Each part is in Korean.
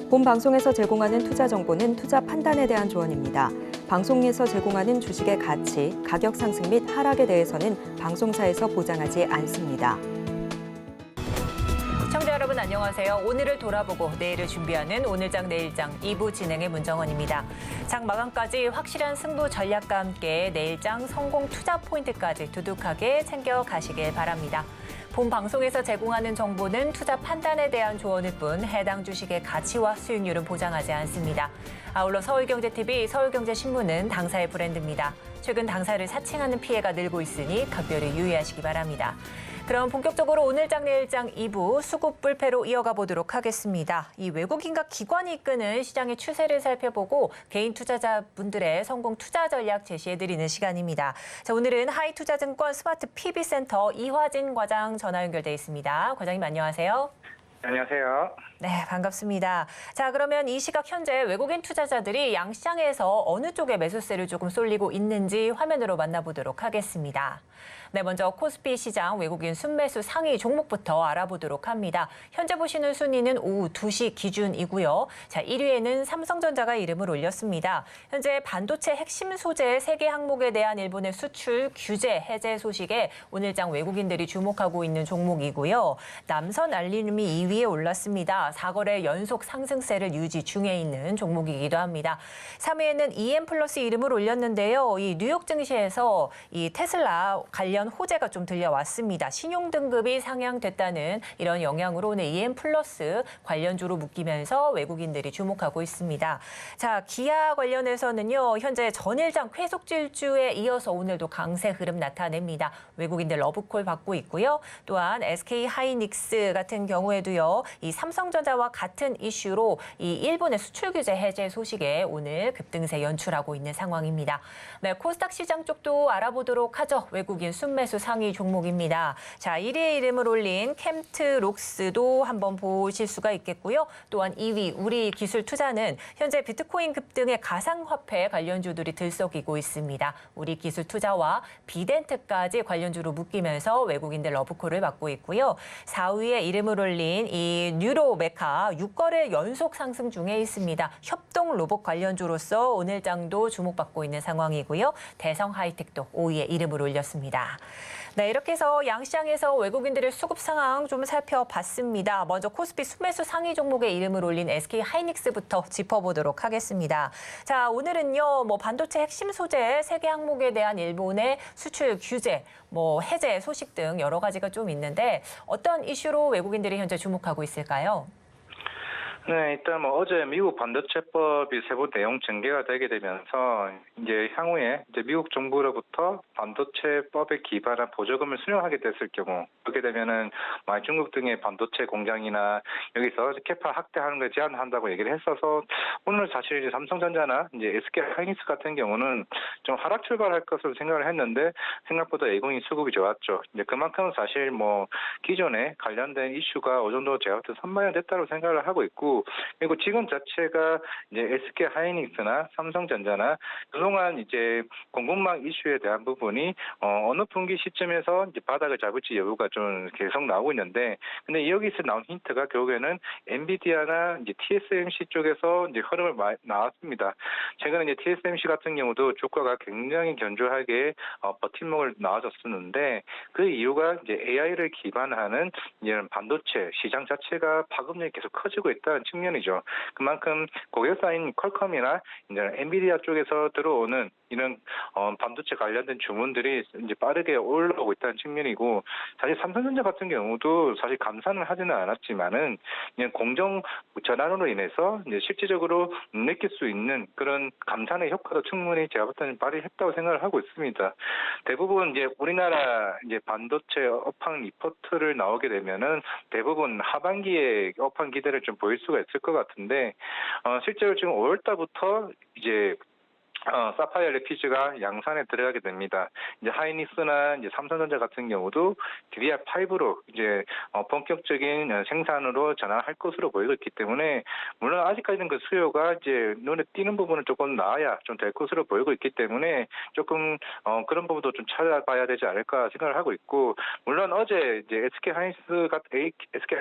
본 방송에서 제공하는 투자 정보는 투자 판단에 대한 조언입니다. 방송에서 제공하는 주식의 가치, 가격 상승 및 하락에 대해서는 방송사에서 보장하지 않습니다. 시청자 여러분 안녕하세요. 오늘을 돌아보고 내일을 준비하는 오늘장 내일장 2부 진행의 문정원입니다. 장 마감까지 확실한 승부 전략과 함께 내일장 성공 투자 포인트까지 두둑하게 챙겨가시길 바랍니다. 본 방송에서 제공하는 정보는 투자 판단에 대한 조언일 뿐 해당 주식의 가치와 수익률은 보장하지 않습니다. 아울러 서울경제TV, 서울경제신문은 당사의 브랜드입니다. 최근 당사를 사칭하는 피해가 늘고 있으니 각별히 유의하시기 바랍니다. 그럼 본격적으로 오늘장 내일장 2부 수급 불패로 이어가 보도록 하겠습니다. 이 외국인과 기관이 이끄는 시장의 추세를 살펴보고 개인 투자자분들의 성공 투자 전략 제시해드리는 시간입니다. 자, 오늘은 하이투자증권 스마트 PB센터 이화진 과장 전화 연결돼 있습니다. 과장님 안녕하세요. 안녕하세요. 네, 반갑습니다. 자, 그러면 이 시각 현재 외국인 투자자들이 양시장에서 어느 쪽에 매수세를 조금 쏠리고 있는지 화면으로 만나보도록 하겠습니다. 네, 먼저 코스피 시장 외국인 순매수 상위 종목부터 알아보도록 합니다. 현재 보시는 순위는 오후 2시 기준이고요. 자, 1위에는 삼성전자가 이름을 올렸습니다. 현재 반도체 핵심 소재 3개 항목에 대한 일본의 수출 규제 해제 소식에 오늘장 외국인들이 주목하고 있는 종목이고요. 남선 알루미늄이 2위에 올랐습니다. 4거래 연속 상승세를 유지 중에 있는 종목이기도 합니다. 3위에는 EM플러스 이름을 올렸는데요. 이 뉴욕 증시에서 이 테슬라 관련 호재가 좀 들려왔습니다. 신용 등급이 상향됐다는 이런 영향으로 오늘 EM플러스 관련주로 묶이면서 외국인들이 주목하고 있습니다. 자, 기아 관련해서는요. 현재 전일장 쾌속 질주에 이어서 오늘도 강세 흐름 나타냅니다. 외국인들 러브콜 받고 있고요. 또한 SK하이닉스 같은 경우에도요. 이 삼성전자와 같은 이슈로 이 일본의 수출 규제 해제 소식에 오늘 급등세 연출하고 있는 상황입니다. 네, 코스닥 시장 쪽도 알아보도록 하죠. 외국인 순매수 상위 종목입니다. 자, 1위에 이름을 올린 캠트록스도 한번 보실 수가 있겠고요. 또한 2위 우리 기술 투자는 현재 비트코인 급등의 가상화폐 관련주들이 들썩이고 있습니다. 우리 기술 투자와 비덴트까지 관련주로 묶이면서 외국인들 러브콜을 받고 있고요. 4위에 이름을 올린 이 뉴로메카 6거래 연속 상승 중에 있습니다. 협동 로봇 관련주로서 오늘장도 주목받고 있는 상황이고요. 대성 하이텍도 5위에 이름을 올렸습니다. 네, 이렇게 해서 양시장에서 외국인들의 수급 상황 좀 살펴봤습니다. 먼저 코스피 순매수 상위 종목에 이름을 올린 SK하이닉스부터 짚어보도록 하겠습니다. 자, 오늘은요, 반도체 핵심 소재 3개 항목에 대한 일본의 수출 규제, 해제 소식 등 여러 가지가 좀 있는데 어떤 이슈로 외국인들이 현재 주목하고 있을까요? 네, 일단 어제 미국 반도체법이 세부 내용 전개가 되게 되면서 이제 향후에 이제 미국 정부로부터 반도체법에 기반한 보조금을 수령하게 됐을 경우 그렇게 되면은 중국 등의 반도체 공장이나 여기서 캐파 확대하는 걸 제한한다고 얘기를 했어서 오늘 사실 이제 삼성전자나 이제 SK하이닉스 같은 경우는 좀 하락 출발할 것으로 생각을 했는데 생각보다 예공인 수급이 좋았죠. 이제 그만큼 사실 기존에 관련된 이슈가 어느 정도 제가 볼 때 선반영됐다고 생각을 하고 있고. 그리고 지금 자체가 이제 SK하이닉스나 삼성전자나 그동안 이제 공급망 이슈에 대한 부분이 어느 분기 시점에서 이제 바닥을 잡을지 여부가 좀 계속 나오고 있는데, 근데 여기서 나온 힌트가 결국에는 엔비디아나 이제 TSMC 쪽에서 이제 흐름을 나왔습니다. 최근에 이제 TSMC 같은 경우도 주가가 굉장히 견조하게 버팀목을 나와줬었는데 그 이유가 이제 AI를 기반하는 이런 반도체 시장 자체가 파급력이 계속 커지고 있다는 측면이죠. 그만큼 고객사인 퀄컴이나 이제 엔비디아 쪽에서 들어오는 이런 반도체 관련된 주문들이 이제 빠르게 올라오고 있다는 측면이고, 사실 삼성전자 같은 경우도 사실 감산을 하지는 않았지만은 그냥 공정 전환으로 인해서 이제 실질적으로 느낄 수 있는 그런 감산의 효과도 충분히 제가 볼 때는 발휘했다고 생각을 하고 있습니다. 대부분 이제 우리나라 이제 반도체 업황 리포트를 나오게 되면은 대부분 하반기에 업황 기대를 좀 보일 수가 있을 것 같은데 실제로 지금 5월 달부터 이제 사파이어 레피지가 양산에 들어가게 됩니다. 이제 하이닉스나 이제 삼성전자 같은 경우도 DDR5로 이제 본격적인 생산으로 전환할 것으로 보이고 있기 때문에 물론 아직까지는 그 수요가 이제 눈에 띄는 부분은 조금 나아야 좀 될 것으로 보이고 있기 때문에 조금 그런 부분도 좀 찾아봐야 되지 않을까 생각을 하고 있고 물론 어제 이제 SK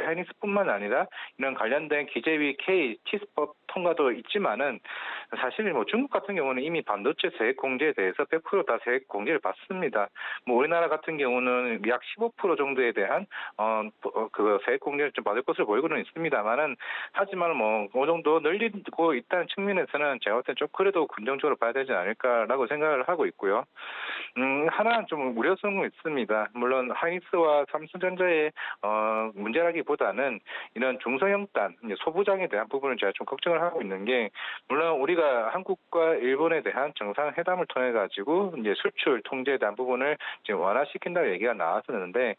하이닉스뿐만 아니라 이런 관련된 기재위 K 치스법 통과도 있지만은 사실 뭐 중국 같은 경우는 이미 반도체 세액 공제에 대해서 100% 다 세액 공제를 받습니다. 뭐 우리나라 같은 경우는 약 15% 정도에 대한 그 세액 공제를 좀 받을 것으로 보이고는 있습니다만은 하지만 뭐 어느 정도 늘리고 있다는 측면에서는 제가 볼 때 좀 그래도 긍정적으로 봐야 되지 않을까라고 생각을 하고 있고요. 하나 좀 우려성은 있습니다. 물론 하이닉스와 삼성전자의 문제라기보다는 이런 중소형단 소부장에 대한 부분을 제가 좀 걱정을 하고 있는 게 물론 우리가 한국과 일본에 대한 정상회담을 통해 가지고 이제 수출 통제에 대한 부분을 지금 완화시킨다는 얘기가 나왔었는데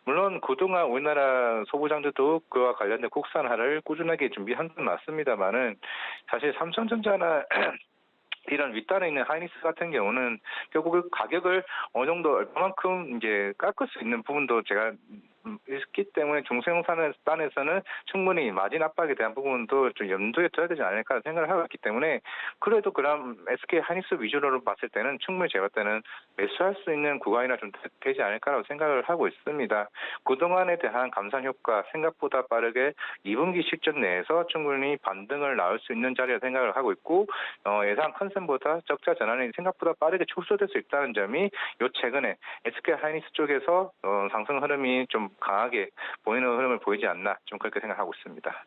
물론 그동안 우리나라 소부장들도 그와 관련된 국산화를 꾸준하게 준비한 건 맞습니다만은 사실 삼성전자나 이런 윗단에 있는 하이닉스 같은 경우는 결국 그 가격을 어느 정도 얼마만큼 이제 깎을 수 있는 부분도 제가 있기 때문에 중소형산에서는 충분히 마진 압박에 대한 부분도 좀 염두에 둬야 되지 않을까 생각을 하고 있기 때문에 그래도 그럼 SK 하이닉스 위주로 봤을 때는 충분히 제가 볼 때는 매수할 수 있는 구간이나 좀 되지 않을까라고 생각을 하고 있습니다. 그동안에 대한 감산 효과 생각보다 빠르게 2분기 실적 내에서 충분히 반등을 나올 수 있는 자리라 생각을 하고 있고 예상 컨센보다 적자 전환이 생각보다 빠르게 축소될 수 있다는 점이 요 최근에 SK 하이닉스 쪽에서 상승 흐름이 좀 강하게 보이는 흐름을 보이지 않나 좀 그렇게 생각하고 있습니다.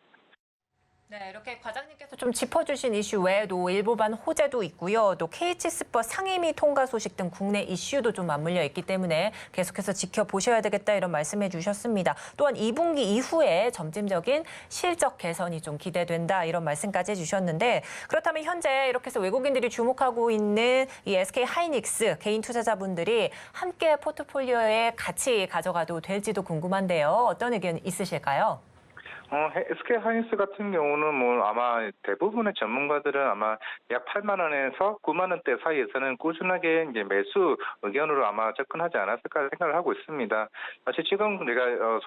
네, 이렇게 과장님께서 좀 짚어주신 이슈 외에도 일부반 호재도 있고요. 또 K치스법 상임위 통과 소식 등 국내 이슈도 좀 맞물려 있기 때문에 계속해서 지켜보셔야 되겠다 이런 말씀해 주셨습니다. 또한 2분기 이후에 점진적인 실적 개선이 좀 기대된다 이런 말씀까지 해주셨는데 그렇다면 현재 이렇게 해서 외국인들이 주목하고 있는 이 SK 하이닉스 개인 투자자분들이 함께 포트폴리오에 같이 가져가도 될지도 궁금한데요. 어떤 의견 있으실까요? SK 하이닉스 같은 경우는 뭐 아마 대부분의 전문가들은 아마 약 8만 원에서 9만 원대 사이에서는 꾸준하게 이제 매수 의견으로 아마 접근하지 않았을까 생각을 하고 있습니다. 사실 지금 내가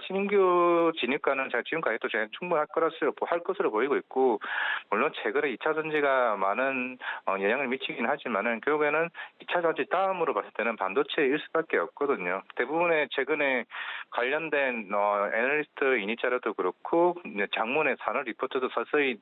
신규 진입가는 지금 가격도 제가 충분할 것으로 보이고 있고 물론 최근에 2차 전지가 많은 영향을 미치긴 하지만은 결국에는 2차 전지 다음으로 봤을 때는 반도체일 수밖에 없거든요. 대부분의 최근에 관련된 애널리스트 이니 자료도 그렇고 장문의 산업 리포트도 서서히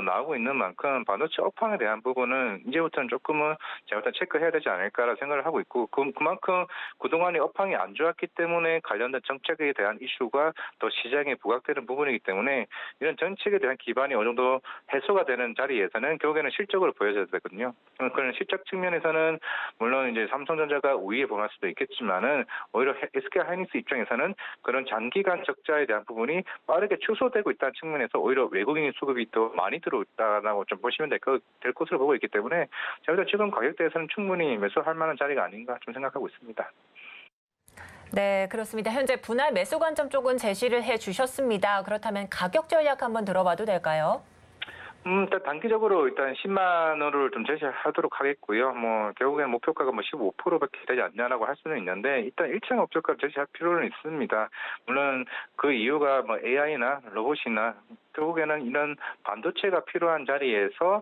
나오고 있는 만큼 반도체 업황에 대한 부분은 이제부터는 조금은 제가 일단 체크해야 되지 않을까라는 생각을 하고 있고 그만큼 그동안의 업황이 안 좋았기 때문에 관련된 정책에 대한 이슈가 또 시장에 부각되는 부분이기 때문에 이런 정책에 대한 기반이 어느 정도 해소가 되는 자리에서는 결국에는 실적으로 보여져야 되거든요. 그런 실적 측면에서는 물론 이제 삼성전자가 우위에 범할 수도 있겠지만은 오히려 SK 하이닉스 입장에서는 그런 장기간 적자에 대한 부분이 빠르게 축소되고 있다는 측면에서 오히려 외국인 수급이 더 많이 들어있다라고 좀 보시면 될 것으로 보고 있기 때문에 제가 지금 가격대에서는 충분히 매수할 만한 자리가 아닌가 좀 생각하고 있습니다. 네, 그렇습니다. 현재 분할 매수 관점 쪽은 제시를 해주셨습니다. 그렇다면 가격 전략 한번 들어봐도 될까요? 일단 단기적으로 일단 10만 원을 좀 제시하도록 하겠고요. 뭐 결국엔 목표가가 뭐 15%밖에 되지 않냐라고 할 수는 있는데 일단 1차 목표가 제시할 필요는 있습니다. 물론 그 이유가 뭐 AI나 로봇이나 결국에는 이런 반도체가 필요한 자리에서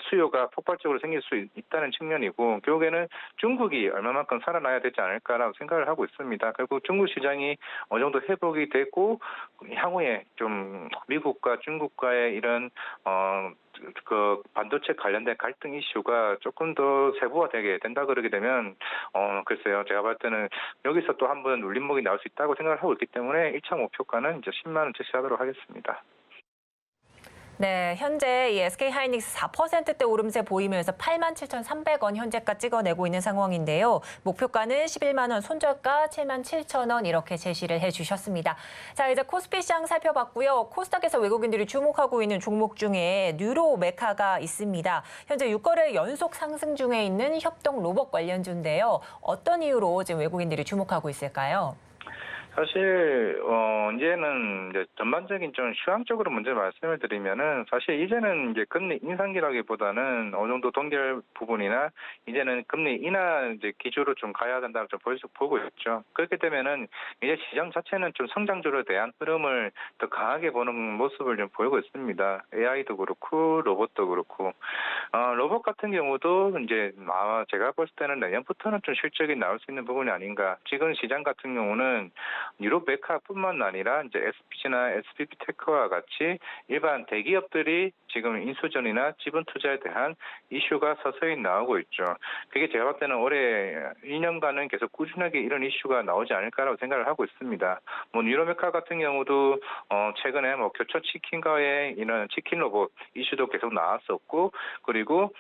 수요가 폭발적으로 생길 수 있다는 측면이고 결국에는 중국이 얼마만큼 살아나야 되지 않을까라고 생각을 하고 있습니다. 결국 중국 시장이 어느 정도 회복이 되고 향후에 좀 미국과 중국과의 이런 그 반도체 관련된 갈등 이슈가 조금 더 세부화되게 된다 그러게 되면 글쎄요 제가 봤을 때는 여기서 또 한번 울림목이 나올 수 있다고 생각을 하고 있기 때문에 1차 목표가는 이제 10만 원 제시하도록 하겠습니다. 네, 현재 이 SK 하이닉스 4%대 오름세 보이면서 87,300원 현재가 찍어내고 있는 상황인데요. 목표가는 11만 원, 손절가 77,000원 이렇게 제시를 해주셨습니다. 자, 이제 코스피 시장 살펴봤고요. 코스닥에서 외국인들이 주목하고 있는 종목 중에 뉴로메카가 있습니다. 현재 6거래 연속 상승 중에 있는 협동 로봇 관련주인데요. 어떤 이유로 지금 외국인들이 주목하고 있을까요? 사실 이제는 이제 전반적인 좀 휴항적으로 먼저 말씀을 드리면은 사실 이제는 이제 금리 인상기라기보다는 어느 정도 동결 부분이나 이제는 금리 인하 이제 기조로 좀 가야 된다고 좀 보고 있죠. 그렇게 되면은 이제 시장 자체는 좀 성장주로 대한 흐름을 더 강하게 보는 모습을 좀 보이고 있습니다. AI도 그렇고 로봇도 그렇고 로봇 같은 경우도 이제 제가 봤을 때는 내년부터는 좀 실적이 나올 수 있는 부분이 아닌가. 지금 시장 같은 경우는 유럽 메카뿐만 아니라 이제 SPC나 SPP테크와 같이 일반 대기업들이 지금 인수전이나 지분 투자에 대한 이슈가 서서히 나오고 있죠. 그게 제가 봤을 때는 올해 2년간은 계속 꾸준하게 이런 이슈가 나오지 않을까라고 생각을 하고 있습니다. 뭐 유럽 메카 같은 경우도 최근에 뭐 교촌 치킨과의 이런 치킨 로봇 이슈도 계속 나왔었고, 그리고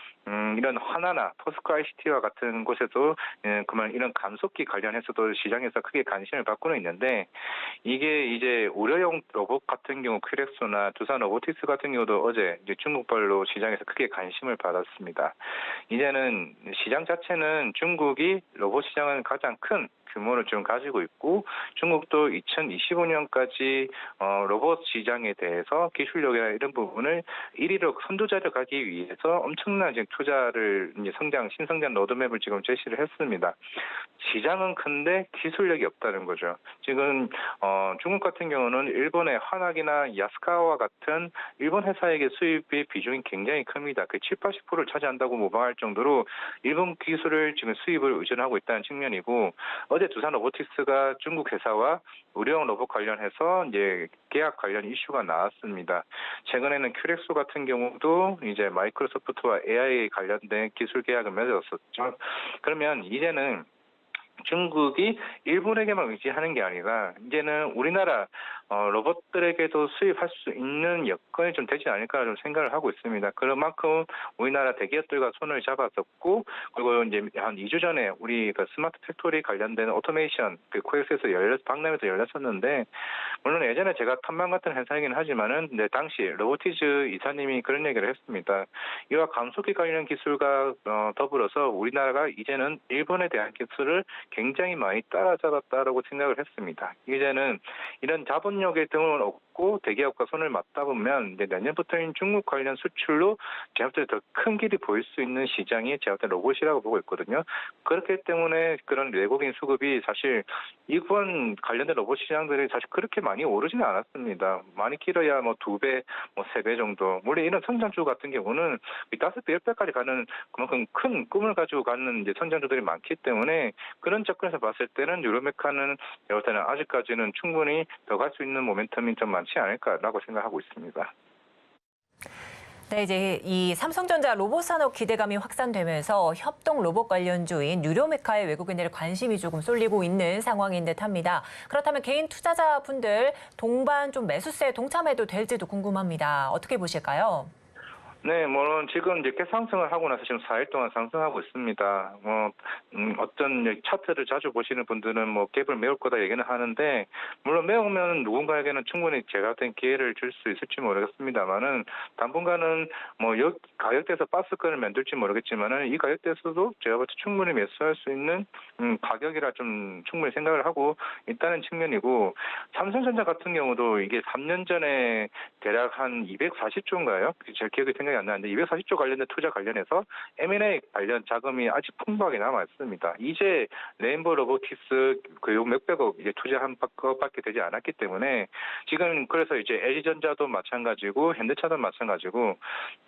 이런 하나나 포스코 ICT와 같은 곳에도 그만 이런 감속기 관련해서도 시장에서 크게 관심을 받고는 있는데, 이게 이제 우려용 로봇 같은 경우 큐렉소나 두산 로보틱스 같은 경우도 어제 이제 중국발로 시장에서 크게 관심을 받았습니다. 이제는 시장 자체는 중국이 로봇 시장은 가장 큰 규모를 좀 가지고 있고, 중국도 2025년까지 로봇 시장에 대해서 기술력이나 이런 부분을 1위로 선두자를 가기 위해서 엄청난 지금 투자를 이제 신성장 로드맵을 지금 제시를 했습니다. 시장은 큰데 기술력이 없다는 거죠. 지금 중국 같은 경우는 일본의 화학이나 야스카와 같은 일본 회사에게 수입의 비중이 굉장히 큽니다. 그 7, 80%를 차지한다고 모방할 정도로 일본 기술을 지금 수입을 의존하고 있다는 측면이고, 어제 두산 로보틱스가 중국 회사와 의료용 로봇 관련해서 이제 계약 관련 이슈가 나왔습니다. 최근에는 큐렉소 같은 경우도 이제 마이크로소프트와 AI 관련된 기술 계약을 맺었었죠. 그러면 이제는 중국이 일본에게만 의지하는 게 아니라 이제는 우리나라 로봇들에게도 수입할 수 있는 여건이 좀 되지 않을까 좀 생각을 하고 있습니다. 그런 만큼 우리나라 대기업들과 손을 잡았었고, 그리고 이제 한 2주 전에 우리 그 스마트 팩토리 관련된 오토메이션 그 코엑스에서 박람회에서 열렸었는데, 물론 예전에 제가 탐방 같은 행사이긴 하지만은 이제 당시 로보티즈 이사님이 그런 얘기를 했습니다. 이와 감속기 관련 기술과 더불어서 우리나라가 이제는 일본에 대한 기술을 굉장히 많이 따라잡았다라고 생각을 했습니다. 이제는 이런 자본력의 등을 얻고 대기업과 손을 맞다 보면 이제 내년부터는 중국 관련 수출로 제가 볼 때 더 큰 길이 보일 수 있는 시장이 제가 볼 때 로봇이라고 보고 있거든요. 그렇기 때문에 그런 외국인 수급이 사실 이번 관련된 로봇 시장들이 사실 그렇게 많이 오르지는 않았습니다. 많이 길어야 뭐 2배, 뭐 3배 정도. 물론 이런 성장주 같은 경우는 5배, 10배까지 가는 그만큼 큰 꿈을 가지고 가는 이제 성장주들이 많기 때문에, 그런 접근에서 봤을 때는 유로메카는 제가 볼 때는 아직까지는 충분히 더 갈 수 있는 모멘텀이 좀 많지 않을까라고 생각하고 있습니다. 네, 이제 이 삼성전자 로봇 산업 기대감이 확산되면서 협동 로봇 관련주인 유료메카의 외국인들의 관심이 조금 쏠리고 있는 상황인 듯합니다. 그렇다면 개인 투자자분들 동반 좀 매수세에 동참해도 될지도 궁금합니다. 어떻게 보실까요? 네, 물론 지금 이제 꽤 상승을 하고 나서 지금 4일 동안 상승하고 있습니다. 어떤 차트를 자주 보시는 분들은 뭐 갭을 메울 거다 얘기는 하는데, 물론 메우면 누군가에게는 충분히 제가 같은 기회를 줄 수 있을지 모르겠습니다만은, 당분간은 뭐 가격대에서 박스권을 만들지 모르겠지만은 이 가격대에서도 제가 볼 때 충분히 매수할 수 있는 가격이라 좀 충분히 생각을 하고 있다는 측면이고, 삼성전자 같은 경우도 이게 3년 전에 대략 한 240조인가요? 제 기억이 생각이 안 나는데 240조 관련된 투자 관련해서 M&A 관련 자금이 아직 풍부하게 남아 있습니다. 이제 레인보우 로보틱스 그 몇백억 이제 투자한 것밖에 되지 않았기 때문에, 지금 그래서 이제 LG전자도 마찬가지고 현대차도 마찬가지고,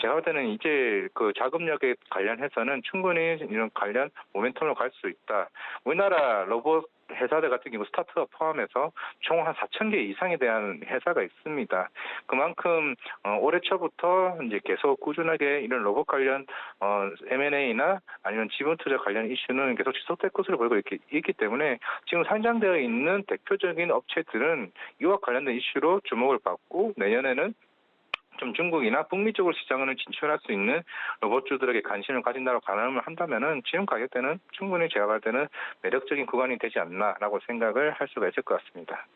제가 볼 때는 이제 그 자금력에 관련해서는 충분히 이런 관련 모멘텀으로 갈 수 있다. 우리나라 로봇 회사들 같은 경우 스타트업 포함해서 총 한 4,000개 이상에 대한 회사가 있습니다. 그만큼 올해 초부터 이제 계속 꾸준하게 이런 로봇 관련 M&A나 아니면 지분 투자 관련 이슈는 계속 지속될 것으로 보이고 있기 때문에, 지금 상장되어 있는 대표적인 업체들은 이와 관련된 이슈로 주목을 받고, 내년에는 좀 중국이나 북미 쪽으로 시장을 진출할 수 있는 로봇주들에게 관심을 가진다고 가늠을 한다면은 지금 가격대는 충분히 제가 볼 때는 매력적인 구간이 되지 않나라고 생각을 할 수가 있을 것 같습니다.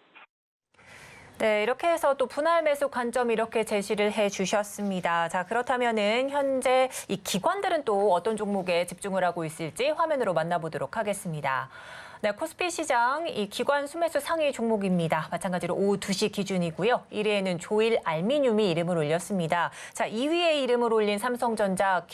네, 이렇게 해서 또 분할 매수 관점 이렇게 제시를 해 주셨습니다. 자, 그렇다면은 현재 이 기관들은 또 어떤 종목에 집중을 하고 있을지 화면으로 만나보도록 하겠습니다. 네, 코스피 시장 이 기관 순매수 상위 종목입니다. 마찬가지로 오후 2시 기준이고요. 1위에는 조일 알미늄이 이름을 올렸습니다. 자, 2위에 이름을 올린 삼성전자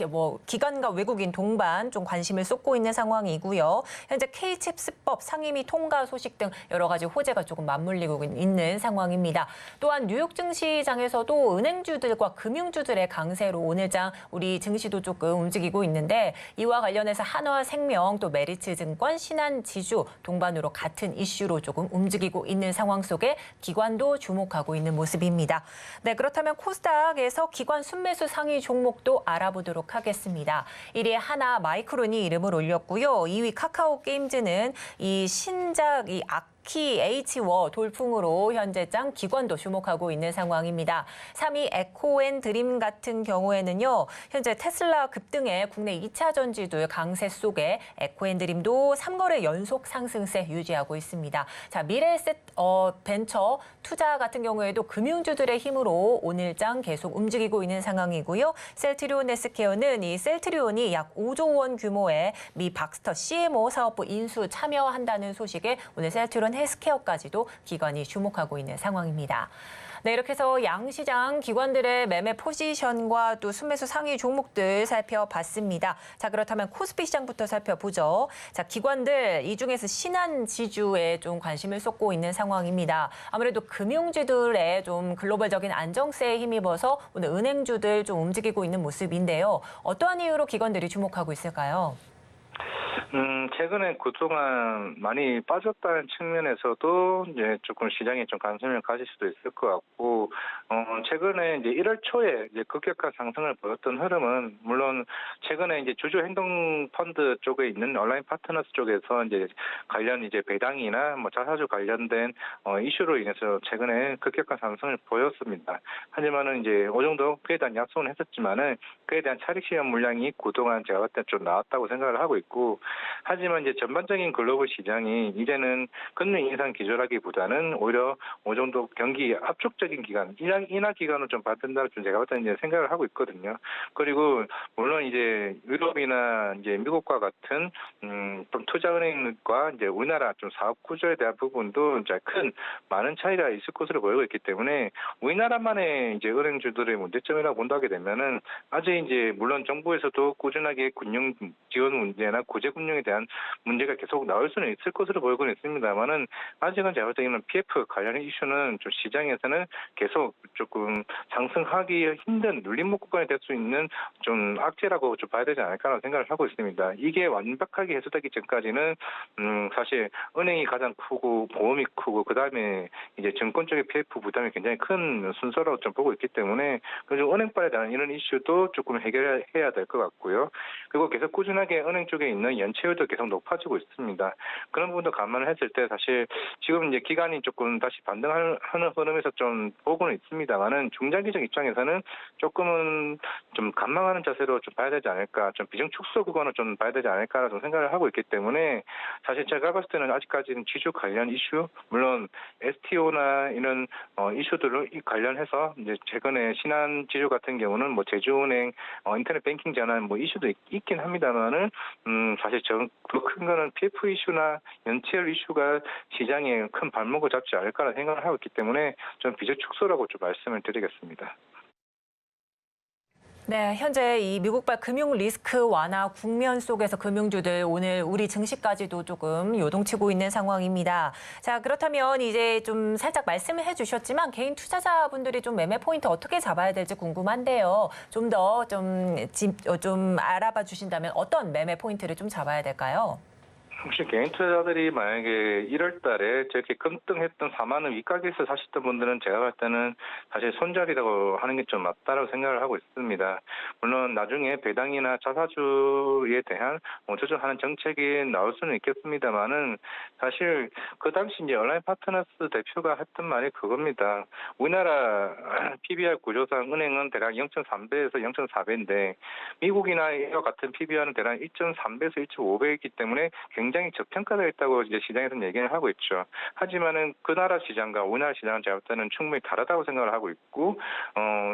기관과 외국인 동반 좀 관심을 쏟고 있는 상황이고요. 현재 K칩스법 상임위 통과 소식 등 여러 가지 호재가 조금 맞물리고 있는 상황입니다. 또한 뉴욕 증시장에서도 은행주들과 금융주들의 강세로 오늘장 우리 증시도 조금 움직이고 있는데 이와 관련해서 한화생명 또 메리츠증권 신한지주 동반으로 같은 이슈로 조금 움직이고 있는 상황 속에 기관도 주목하고 있는 모습입니다. 네, 그렇다면 코스닥에서 기관 순매수 상위 종목도 알아보도록 하겠습니다. 1위 하나 마이크론이 이름을 올렸고요. 2위 카카오게임즈는 이 신작 키 H워 돌풍으로 현재장 기관도 주목하고 있는 상황입니다. 3위 에코앤드림 같은 경우에는요. 현재 테슬라 급등에 국내 2차 전지들 강세 속에 에코앤드림도 3거래 연속 상승세 유지하고 있습니다. 자, 미래에셋 벤처 투자 같은 경우에도 금융주들의 힘으로 오늘장 계속 움직이고 있는 상황이고요. 셀트리온 헬스케어는 이 셀트리온이 약 5조 원 규모의 미 박스터 CMO 사업부 인수 참여한다는 소식에 오늘 셀트리온 헬스케어까지도 기관이 주목하고 있는 상황입니다. 네, 이렇게 해서 양시장 기관들의 매매 포지션과 또 순매수 상위 종목들 살펴봤습니다. 자, 그렇다면 코스피 시장부터 살펴보죠. 자, 기관들 이 중에서 신한지주에 좀 관심을 쏟고 있는 상황입니다. 아무래도 금융주들의 좀 글로벌적인 안정세에 힘입어서 오늘 은행주들 좀 움직이고 있는 모습인데요. 어떠한 이유로 기관들이 주목하고 있을까요? 최근에 그동안 많이 빠졌다는 측면에서도 이제 조금 시장에 좀 관심을 가질 수도 있을 것 같고, 최근에 이제 1월 초에 이제 급격한 상승을 보였던 흐름은 물론 최근에 이제 주주 행동 펀드 쪽에 있는 온라인 파트너스 쪽에서 이제 관련 이제 배당이나 뭐 자사주 관련된 이슈로 인해서 최근에 급격한 상승을 보였습니다. 하지만은 이제 어느 정도 그에 대한 약속은 했었지만은 그에 대한 차익 실현 물량이 그동안 제가 봤을 때 좀 나왔다고 생각을 하고 있고, 하지만 이제 전반적인 글로벌 시장이 이제는 금리 인상 기조라기보다는 오히려 어느 정도 경기 압축적인 기간, 인하 기간을 좀 받는다고 좀 제가 봤을 때 이제 생각을 하고 있거든요. 그리고 물론 이제 유럽이나 이제 미국과 같은 좀 투자은행과 이제 우리나라 좀 사업 구조에 대한 부분도 이제 많은 차이가 있을 것으로 보이고 있기 때문에 우리나라만의 이제 은행주들의 문제점이라고 본다게 되면은 아직 이제 물론 정부에서도 꾸준하게 금융 지원 문제나 구제 금융에 대한 문제가 계속 나올 수는 있을 것으로 보이고는 있습니다만은 아직은 제가 볼 때는 PF 관련 이슈는 좀 시장에서는 계속 조금 상승하기 힘든 눌림목 구간이 될 수 있는 좀 악재라고 좀 봐야 되지 않을까라는 생각을 하고 있습니다. 이게 완벽하게 해소되기 전까지는 사실 은행이 가장 크고 보험이 크고 그다음에 이제 증권 쪽의 PF 부담이 굉장히 큰 순서라고 좀 보고 있기 때문에 그래서 은행발에 대한 이런 이슈도 조금 해결해야 될 것 같고요. 그리고 계속 꾸준하게 은행 쪽에 있는 연체율도 계속 높아지고 있습니다. 그런 부분도 감안을 했을 때 사실 지금 이제 기간이 조금 다시 반등하는 흐름에서 좀 보고는 있습니다만은 중장기적 입장에서는 조금은 좀 관망하는 자세로 좀 봐야 되지 않을까, 좀 비중 축소 구간을 좀 봐야 되지 않을까라는 생각을 하고 있기 때문에 사실 제가 봤을 때는 아직까지는 지주 관련 이슈, 물론 STO나 이런 이슈들을 관련해서 이제 최근에 신한지주 같은 경우는 뭐 제주은행 인터넷 뱅킹 전환 뭐 이슈도 있긴 합니다만은 사실 더 큰 거는 PF 이슈나 연체율 이슈가 시장에 큰 발목을 잡지 않을까라는 생각을 하고 있기 때문에 좀 비중 축소라고 좀 말씀을 드리겠습니다. 네, 현재 이 미국발 금융 리스크 완화 국면 속에서 금융주들 오늘 우리 증시까지도 조금 요동치고 있는 상황입니다. 자, 그렇다면 이제 좀 살짝 말씀을 해주셨지만 개인 투자자분들이 좀 매매 포인트 어떻게 잡아야 될지 궁금한데요. 좀 더 좀 알아봐 주신다면 어떤 매매 포인트를 좀 잡아야 될까요? 혹시 개인 투자자들이 만약에 1월 달에 저렇게 급등했던 4만 원 윗가격에서 사셨던 분들은 제가 봤을 때는 사실 손절이라고 하는 게 좀 맞다라고 생각을 하고 있습니다. 물론 나중에 배당이나 자사주에 대한 조정하는 정책이 나올 수는 있겠습니다만은 사실 그 당시 이제 온라인 파트너스 대표가 했던 말이 그겁니다. 우리나라 PBR 구조상 은행은 대략 0.3배에서 0.4배인데 미국이나 이와 같은 PBR은 대략 1.3배에서 1.5배이기 때문에 굉장히 굉장히 저평가되어 있다고 이제 시장에서는 얘기를 하고 있죠. 하지만은 그 나라 시장과 우리나라 시장은 제가 볼 때는 충분히 다르다고 생각을 하고 있고,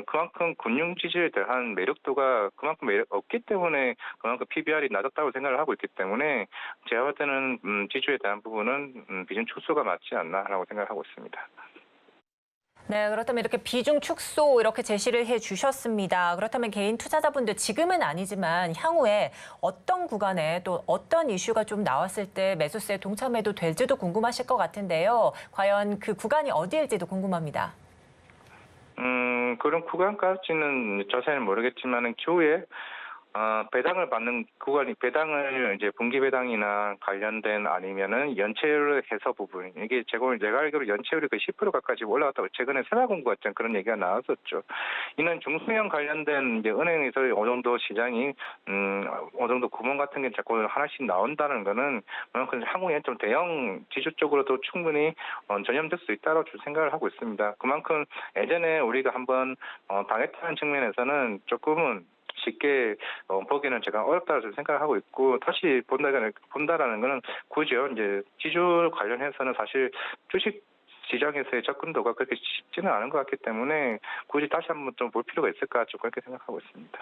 그만큼 금융 지주에 대한 매력도가 그만큼 없기 때문에 그만큼 PBR이 낮았다고 생각을 하고 있기 때문에 제가 볼 때는 지주에 대한 부분은 비중 축소가 맞지 않나라고 생각을 하고 있습니다. 네, 그렇다면 이렇게 비중 축소 이렇게 제시를 해 주셨습니다. 그렇다면 개인 투자자분들 지금은 아니지만 향후에 어떤 구간에 또 어떤 이슈가 좀 나왔을 때 매수세에 동참해도 될지도 궁금하실 것 같은데요. 과연 그 구간이 어디일지도 궁금합니다. 그런 구간까지는 자세히는 모르겠지만은 교에 배당을 받는 구간이 배당을 이제 분기 배당이나 관련된 아니면은 연체율 해서 부분 이게 제가 알기로 연체율이 그 10% 가까이 올라갔다고 최근에 세나공부같은 그런 얘기가 나왔었죠. 이는 중소형 관련된 이제 은행에서 어느 정도 시장이 어느 정도 구멍 같은 게 자꾸 하나씩 나온다는 거는 그만큼 향후에 좀 대형 지주 쪽으로도 충분히 전염될 수 있다고 생각을 하고 있습니다. 그만큼 예전에 우리가 한번 당했다는 측면에서는 조금은 쉽게 보기는 제가 어렵다고 생각하고 있고 다시 본다라는 거는 굳이요 이제 지주 관련해서는 사실 주식 시장에서의 접근도가 그렇게 쉽지는 않은 것 같기 때문에 굳이 다시 한번 좀 볼 필요가 있을까 좀 그렇게 생각하고 있습니다.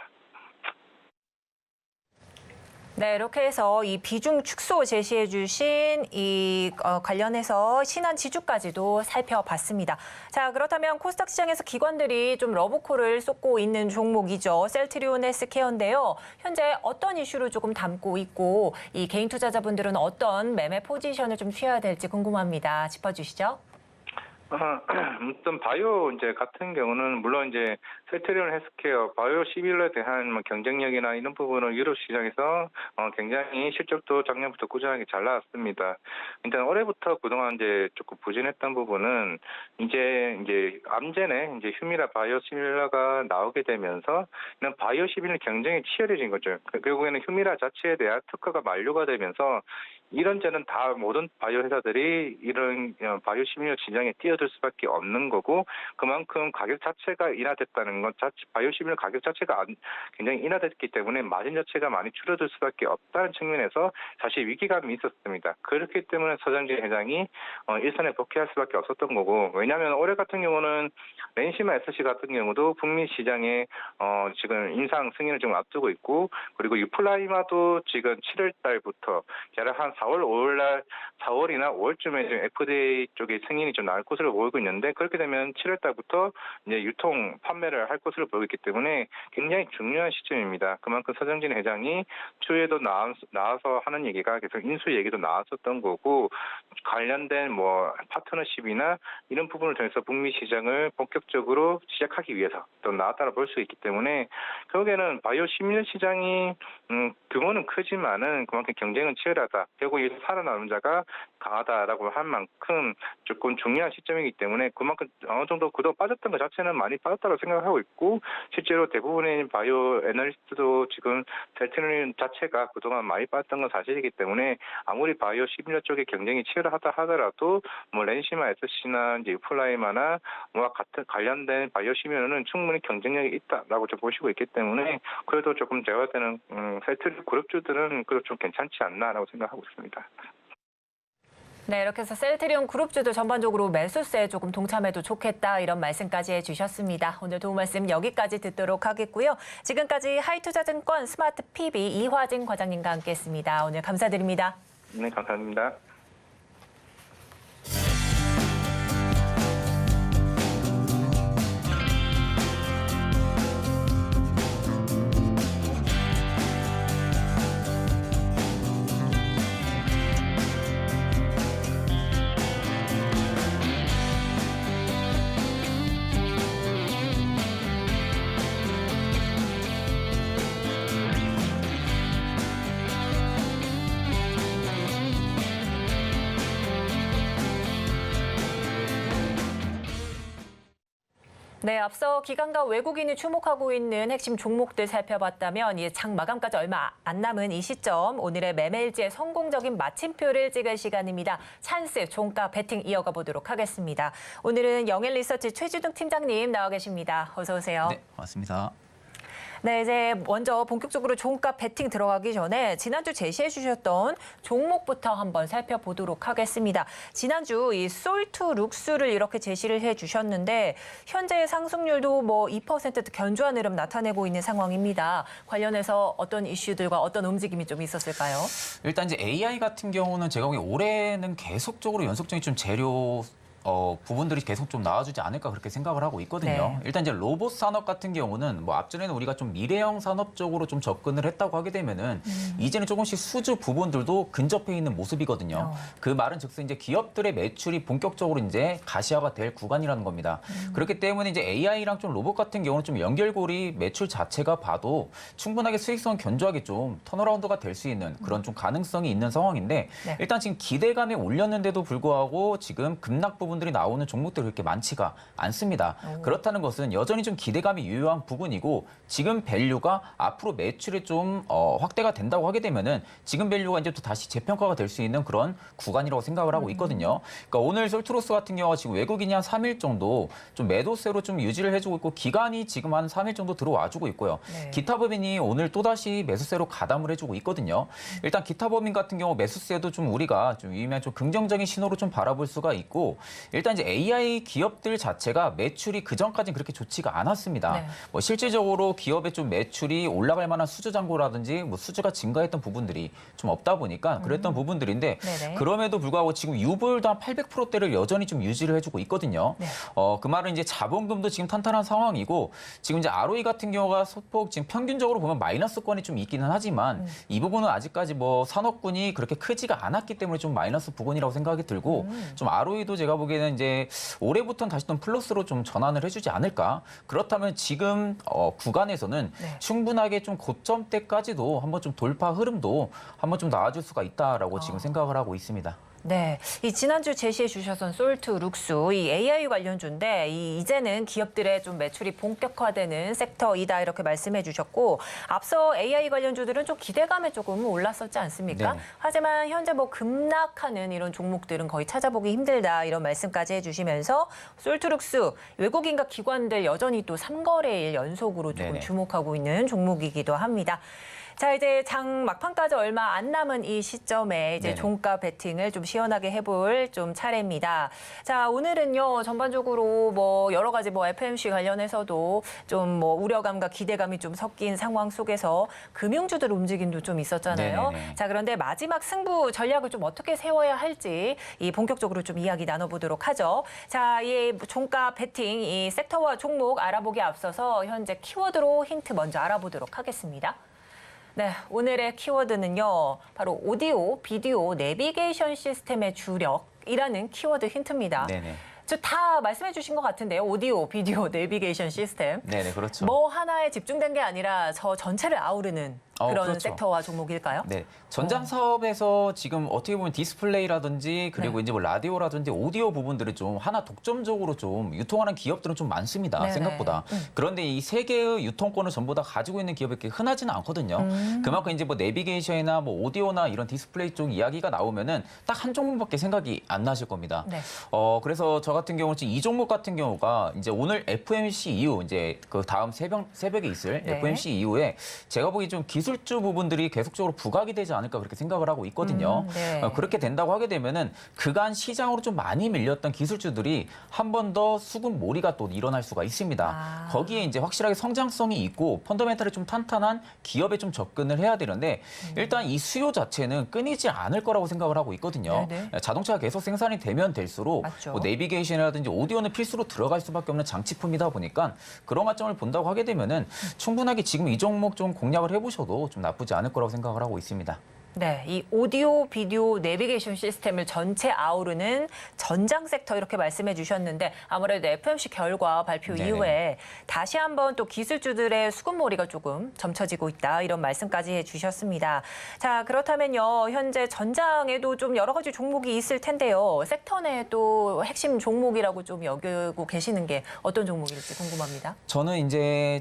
네, 이렇게 해서 이 비중 축소 제시해 주신 이 관련해서 신한 지주까지도 살펴봤습니다. 자, 그렇다면 코스닥 시장에서 기관들이 좀 러브콜을 쏟고 있는 종목이죠. 셀트리온 헬스케어인데요. 현재 어떤 이슈를 조금 담고 있고 이 개인 투자자분들은 어떤 매매 포지션을 좀 취해야 될지 궁금합니다. 짚어주시죠. 어떤 바이오 이제 같은 경우는 물론 이제 셀트리온 헬스케어 바이오 시빌러에 대한 뭐 경쟁력이나 이런 부분은 유럽 시장에서 굉장히 실적도 작년부터 꾸준하게 잘 나왔습니다. 일단 올해부터 그동안 이제 조금 부진했던 부분은 이제 암젠에 이제 휴미라 바이오 시빌러가 나오게 되면서 이런 바이오 시빌러 경쟁이 치열해진 거죠. 결국에는 휴미라 자체에 대한 특허가 만료가 되면서 이런저런 다 모든 바이오 회사들이 이런 바이오 시밀러 시장에 뛰어들 수밖에 없는 거고 그만큼 가격 자체가 인하됐다는 건 바이오 시밀러 가격 자체가 굉장히 인하됐기 때문에 마진 자체가 많이 줄어들 수밖에 없다는 측면에서 사실 위기감이 있었습니다. 그렇기 때문에 서정진 회장이 일선에 복귀할 수밖에 없었던 거고 왜냐하면 올해 같은 경우는 렌시마 SC 같은 경우도 북미 시장에 지금 인상 승인을 좀 앞두고 있고 그리고 유플라이마도 지금 7월 달부터 한 4월, 5월날 4월이나 5월쯤에 지금 FDA 쪽에 승인이 좀 나올 것으로 보이고 있는데 그렇게 되면 7월 달부터 이제 유통 판매를 할 것으로 보이고 있기 때문에 굉장히 중요한 시점입니다. 그만큼 서정진 회장이 추후에도 나와서 하는 얘기가 계속 인수 얘기도 나왔었던 거고 관련된 뭐 파트너십이나 이런 부분을 통해서 북미 시장을 본격적으로 시작하기 위해서 또 나왔다고 볼 수 있기 때문에 결국에는 바이오 시밀러 시장이 규모는 크지만은 그만큼 경쟁은 치열하다. 결국 이 살아남은 자가 강하다라고 한 만큼 조금 중요한 시점이기 때문에 그만큼 어느 정도 그동안 빠졌던 것 자체는 많이 빠졌다고 생각하고 있고 실제로 대부분의 바이오 애널리스트도 지금 셀트리온 자체가 그동안 많이 빠졌던 건 사실이기 때문에 아무리 바이오 시밀러 쪽에 경쟁이 치열하다 하더라도 뭐 렌시마 SC나 이제 유플라이마나 뭐와 같은 관련된 바이오 시밀러는 충분히 경쟁력이 있다라고 좀 보시고 있기 때문에 그래도 조금 제가 볼 때는 셀트리온 그룹주들은 그래도 좀 괜찮지 않나라고 생각하고 있습니다. 네, 이렇게 해서 셀트리온 그룹주도 전반적으로 매수세에 조금 동참해도 좋겠다 이런 말씀까지 해주셨습니다. 오늘 도움 말씀 여기까지 듣도록 하겠고요. 지금까지 하이투자증권 스마트 PB 이화진 과장님과 함께했습니다. 오늘 감사드립니다. 네, 감사합니다. 네, 앞서 기관과 외국인이 주목하고 있는 핵심 종목들 살펴봤다면 장 마감까지 얼마 안 남은 이 시점 오늘의 매매일지의 성공적인 마침표를 찍을 시간입니다. 찬스 종가 배팅 이어가 보도록 하겠습니다. 오늘은 영앤리서치 최주등 팀장님 나와 계십니다. 어서 오세요. 네, 고맙습니다. 네, 이제 먼저 본격적으로 종가 베팅 들어가기 전에 지난주 제시해 주셨던 종목부터 한번 살펴보도록 하겠습니다. 지난주 이 솔투룩스를 이렇게 제시를 해 주셨는데 현재 상승률도 뭐 2% 견조한 흐름 나타내고 있는 상황입니다. 관련해서 어떤 이슈들과 어떤 움직임이 좀 있었을까요? 일단 이제 AI 같은 경우는 제가 보기엔 올해는 계속적으로 연속적인 좀 재료 부분들이 계속 좀 나와주지 않을까 그렇게 생각을 하고 있거든요. 네. 일단 이제 로봇 산업 같은 경우는 뭐 앞전에는 우리가 좀 미래형 산업 쪽으로 좀 접근을 했다고 하게 되면은 이제는 조금씩 수주 부분들도 근접해 있는 모습이거든요. 그 말은 즉슨 이제 기업들의 매출이 본격적으로 이제 가시화가 될 구간이라는 겁니다. 그렇기 때문에 이제 AI랑 좀 로봇 같은 경우는 좀 연결고리 매출 자체가 봐도 충분하게 수익성 견조하게 좀 턴어라운드가 될 수 있는 그런 좀 가능성이 있는 상황인데 네. 일단 지금 기대감에 올렸는데도 불구하고 지금 급락 부분들이 나오는 종목들이 그렇게 많지가 않습니다. 그렇다는 것은 여전히 좀 기대감이 유효한 부분이고 지금 밸류가 앞으로 매출이 좀 확대가 된다고 하게 되면은 지금 밸류가 이제 또 다시 재평가가 될 수 있는 그런 구간이라고 생각을 하고 있거든요. 그러니까 오늘 솔트로스 같은 경우가 지금 외국인이 한 3일 정도 좀 매도세로 좀 유지를 해주고 있고 기간이 지금 한 3일 정도 들어와주고 있고요. 네. 기타법인이 오늘 또다시 매수세로 가담을 해주고 있거든요. 일단 기타법인 같은 경우 매수세도 좀 우리가 좀 유의미한 좀 긍정적인 신호로 좀 바라볼 수가 있고 일단 이제 AI 기업들 자체가 매출이 그전까지는 그렇게 좋지가 않았습니다. 네. 뭐 실질적으로 기업의 좀 매출이 올라갈 만한 수주 잔고라든지 뭐 수주가 증가했던 부분들이 좀 없다 보니까 그랬던 부분들인데 네네. 그럼에도 불구하고 지금 유보율도 한 800%대를 여전히 좀 유지를 해주고 있거든요. 네. 그 말은 이제 자본금도 지금 탄탄한 상황이고 지금 이제 ROE 같은 경우가 소폭 지금 평균적으로 보면 마이너스권이 좀 있기는 하지만 이 부분은 아직까지 뭐 산업군이 그렇게 크지가 않았기 때문에 좀 마이너스 부분이라고 생각이 들고 좀 ROE도 제가 보기에는 이제 올해부터는 다시 좀 플러스로 좀 전환을 해주지 않을까. 그렇다면 지금 구간에서는 네. 충분하게 좀 고점대까지도 한번 좀 돌파 흐름도 한번 좀 나와줄 수가 있다라고 지금 생각을 하고 있습니다. 네, 이 지난주 제시해 주셨던 솔투룩스 이 AI 관련주인데 이제는 기업들의 좀 매출이 본격화되는 섹터이다 이렇게 말씀해 주셨고 앞서 AI 관련주들은 좀 기대감에 조금 올랐었지 않습니까? 네. 하지만 현재 뭐 급락하는 이런 종목들은 거의 찾아보기 힘들다 이런 말씀까지 해주시면서 솔투룩스 외국인과 기관들 여전히 또 3거래일 연속으로 조금 네네. 주목하고 있는 종목이기도 합니다. 자, 이제 장 막판까지 얼마 안 남은 이 시점에 이제 네네. 종가 베팅을 좀 시원하게 해볼 좀 차례입니다. 자, 오늘은요, 전반적으로 뭐 여러 가지 뭐 FMC 관련해서도 좀 뭐 우려감과 기대감이 좀 섞인 상황 속에서 금융주들 움직임도 좀 있었잖아요. 네네네. 자, 그런데 마지막 승부 전략을 좀 어떻게 세워야 할지 이 본격적으로 좀 이야기 나눠보도록 하죠. 자, 이 종가 베팅 이 섹터와 종목 알아보기 앞서서 현재 키워드로 힌트 먼저 알아보도록 하겠습니다. 네, 오늘의 키워드는요. 바로 오디오, 비디오, 내비게이션 시스템의 주력이라는 키워드 힌트입니다. 네네. 저 다 말씀해 주신 것 같은데요. 오디오, 비디오, 내비게이션 시스템. 네네, 그렇죠. 뭐 하나에 집중된 게 아니라 저 전체를 아우르는 그런 그렇죠. 섹터와 종목일까요? 네, 전장 사업에서 지금 어떻게 보면 디스플레이라든지 그리고 네. 이제 뭐 라디오라든지 오디오 부분들이 좀 하나 독점적으로 좀 유통하는 기업들은 좀 많습니다. 네네. 생각보다. 그런데 이 세 개의 유통권을 전부 다 가지고 있는 기업이 그렇게 흔하지는 않거든요. 그만큼 이제 뭐 내비게이션이나 뭐 오디오나 이런 디스플레이 쪽 이야기가 나오면은 딱 한 종목밖에 생각이 안 나실 겁니다. 네. 그래서 저 같은 경우는 지금 이 종목 같은 경우가 이제 오늘 FMC 이후 이제 그 다음 새벽에 있을 네. FMC 이후에 제가 보기 좀 기술주 부분들이 계속적으로 부각이 되지 않을까 그렇게 생각을 하고 있거든요. 네. 그렇게 된다고 하게 되면은 그간 시장으로 좀 많이 밀렸던 기술주들이 한 번 더 수급 몰이가 또 일어날 수가 있습니다. 아. 거기에 이제 확실하게 성장성이 있고 펀더멘탈이 좀 탄탄한 기업에 좀 접근을 해야 되는데 일단 이 수요 자체는 끊이지 않을 거라고 생각을 하고 있거든요. 네네. 자동차가 계속 생산이 되면 될수록 맞죠. 뭐 내비게이션이라든지 오디오는 필수로 들어갈 수밖에 없는 장치품이다 보니까 그런 관점을 본다고 하게 되면은 충분하게 지금 이 종목 좀 공략을 해보셔도 좀 나쁘지 않을 거라고 생각을 하고 있습니다. 네, 이 오디오, 비디오, 내비게이션 시스템을 전체 아우르는 전장 섹터 이렇게 말씀해 주셨는데 아무래도 FMC 결과 발표 네네. 이후에 다시 한번 또 기술주들의 수급몰이가 조금 점쳐지고 있다 이런 말씀까지 해 주셨습니다. 자, 그렇다면요. 현재 전장에도 좀 여러 가지 종목이 있을 텐데요. 섹터 내 또 핵심 종목이라고 좀 여기고 계시는 게 어떤 종목일지 궁금합니다. 저는 이제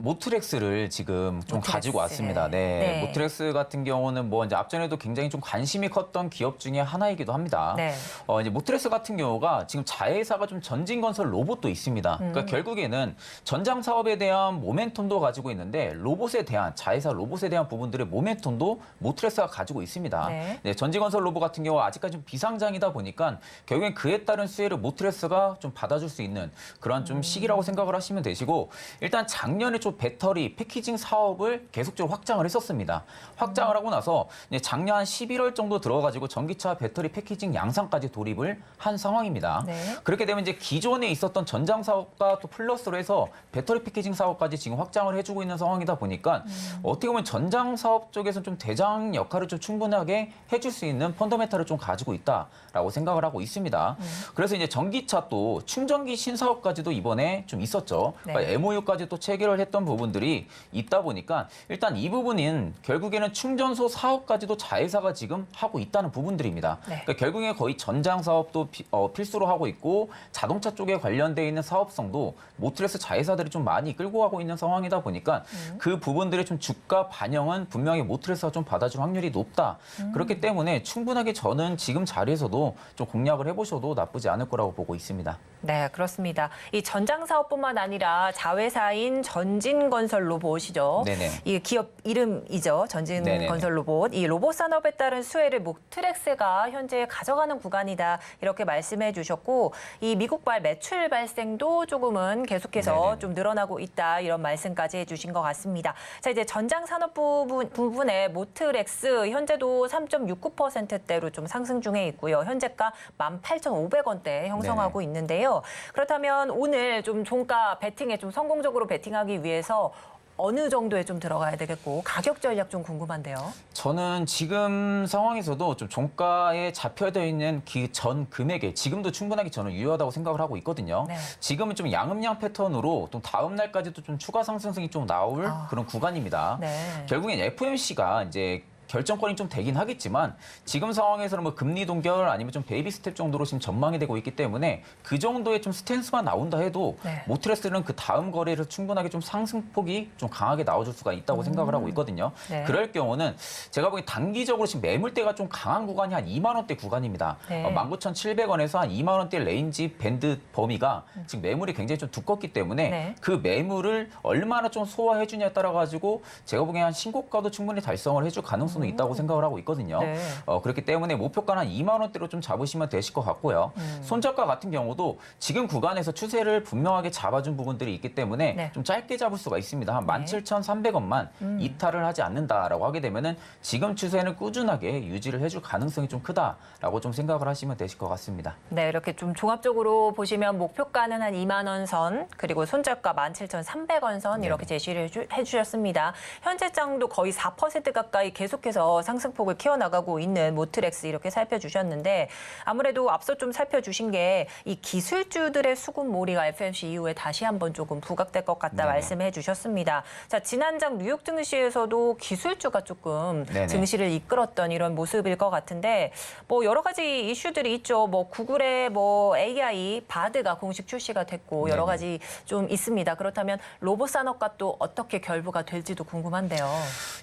모트렉스를 지금 좀 모트렉스. 가지고 왔습니다. 네. 네. 모트렉스 같은 경우는 뭐 이제 앞전에도 굉장히 좀 관심이 컸던 기업 중에 하나이기도 합니다. 네. 이제 모트렉스 같은 경우가 지금 자회사가 좀 전진건설 로봇도 있습니다. 그러니까 결국에는 전장 사업에 대한 모멘텀도 가지고 있는데 로봇에 대한 자회사 로봇에 대한 부분들의 모멘텀도 모트렉스가 가지고 있습니다. 네. 네, 전진건설 로봇 같은 경우 아직까지 좀 비상장이다 보니까 결국엔 그에 따른 수혜를 모트렉스가 좀 받아줄 수 있는 그런 좀 시기라고 생각을 하시면 되시고 일단 작년에 좀 배터리 패키징 사업을 계속적으로 확장을 했었습니다. 확장을 하고 나서 이제 작년 한 11월 정도 들어가지고 전기차 배터리 패키징 양산까지 돌입을 한 상황입니다. 네. 그렇게 되면 이제 기존에 있었던 전장 사업과 또 플러스로 해서 배터리 패키징 사업까지 지금 확장을 해주고 있는 상황이다 보니까 어떻게 보면 전장 사업 쪽에서 좀 대장 역할을 좀 충분하게 해줄 수 있는 펀더멘탈을 좀 가지고 있다라고 생각을 하고 있습니다. 그래서 이제 전기차 또 충전기 신사업까지도 이번에 좀 있었죠. 네. 그러니까 MOU까지 또 체결을 했던 부분들이 있다 보니까 일단 이 부분은 결국에는 충전소 사업까지도 자회사가 지금 하고 있다는 부분들입니다. 네. 그러니까 결국에 거의 전장 사업도 필수로 하고 있고 자동차 쪽에 관련돼 있는 사업성도 모트렉스 자회사들이 좀 많이 끌고 가고 있는 상황이다 보니까 그 부분들의 좀 주가 반영은 분명히 모트렉스가 좀 받아줄 확률이 높다. 그렇기 때문에 충분하게 저는 지금 자리에서도 좀 공략을 해보셔도 나쁘지 않을 거라고 보고 있습니다. 네, 그렇습니다. 이 전장 사업뿐만 아니라 자회사인 전진건설 로봇이죠. 네네. 이 기업 이름이죠. 네네네. 전진건설 로봇. 이 로봇 산업에 따른 수혜를 모트렉스가 현재 가져가는 구간이다. 이렇게 말씀해 주셨고 이 미국발 매출 발생도 조금은 계속해서 네네. 좀 늘어나고 있다. 이런 말씀까지 해주신 것 같습니다. 자, 이제 전장 산업 부분의 모트렉스 현재도 3.69%대로 좀 상승 중에 있고요. 현재가 18,500원대 형성하고 네네. 있는데요. 그렇다면 오늘 좀 종가 베팅에 좀 성공적으로 베팅하기 위해서 어느 정도에 좀 들어가야 되겠고 가격 전략 좀 궁금한데요. 저는 지금 상황에서도 좀 종가에 잡혀져 있는 그 전 금액에 지금도 충분하게 저는 유효하다고 생각을 하고 있거든요. 네. 지금은 좀 양음양 패턴으로 또 다음 날까지도 좀 추가 상승성이 좀 나올 그런 구간입니다. 네. 결국엔 FOMC가 이제 결정권이 좀 되긴 하겠지만 지금 상황에서는 뭐 금리 동결 아니면 좀 베이비 스텝 정도로 지금 전망이 되고 있기 때문에 그 정도의 좀 스탠스만 나온다 해도 네. 모트렉스는 그 다음 거래를 충분하게 좀 상승폭이 좀 강하게 나와줄 수가 있다고 생각을 하고 있거든요. 네. 그럴 경우는 제가 보기엔 단기적으로 지금 매물대가 좀 강한 구간이 한 2만 원대 구간입니다. 네. 19,700원에서 한 2만 원대 레인지 밴드 범위가 지금 매물이 굉장히 좀 두껍기 때문에 네. 그 매물을 얼마나 좀 소화해 주냐에 따라 가지고 제가 보기엔 한 신고가도 충분히 달성을 해줄 가능성도 있다고 생각을 하고 있거든요. 네. 그렇기 때문에 목표가는 한 2만 원대로 좀 잡으시면 되실 것 같고요. 손저가 같은 경우도 지금 구간에서 추세를 분명하게 잡아준 부분들이 있기 때문에 네. 좀 짧게 잡을 수가 있습니다. 한 네. 17,300원만 이탈을 하지 않는다라고 하게 되면은 지금 추세는 꾸준하게 유지를 해줄 가능성이 좀 크다라고 좀 생각을 하시면 되실 것 같습니다. 네, 이렇게 좀 종합적으로 보시면 목표가는 한 2만 원 선, 그리고 손절가 17,300원 선 이렇게 제시를 해주셨습니다. 현재장도 거의 4% 가까이 계속해서 상승폭을 키워나가고 있는 모트렉스 이렇게 살펴주셨는데 아무래도 앞서 좀 살펴주신 게 이 기술주들의 수급몰이가 FOMC 이후에 다시 한번 조금 부각될 것 같다 네네. 말씀해 주셨습니다. 자, 지난장 뉴욕 증시에서도 기술주가 조금 네네. 증시를 이끌었던 이런 모습일 것 같은데 뭐 여러 가지 이슈들이 있죠. 뭐 구글의 뭐 AI 바드가 공식 출시가 됐고 여러 네네. 가지 좀 있습니다. 그렇다면 로봇 산업과 또 어떻게 결부가 될지도 궁금한데요.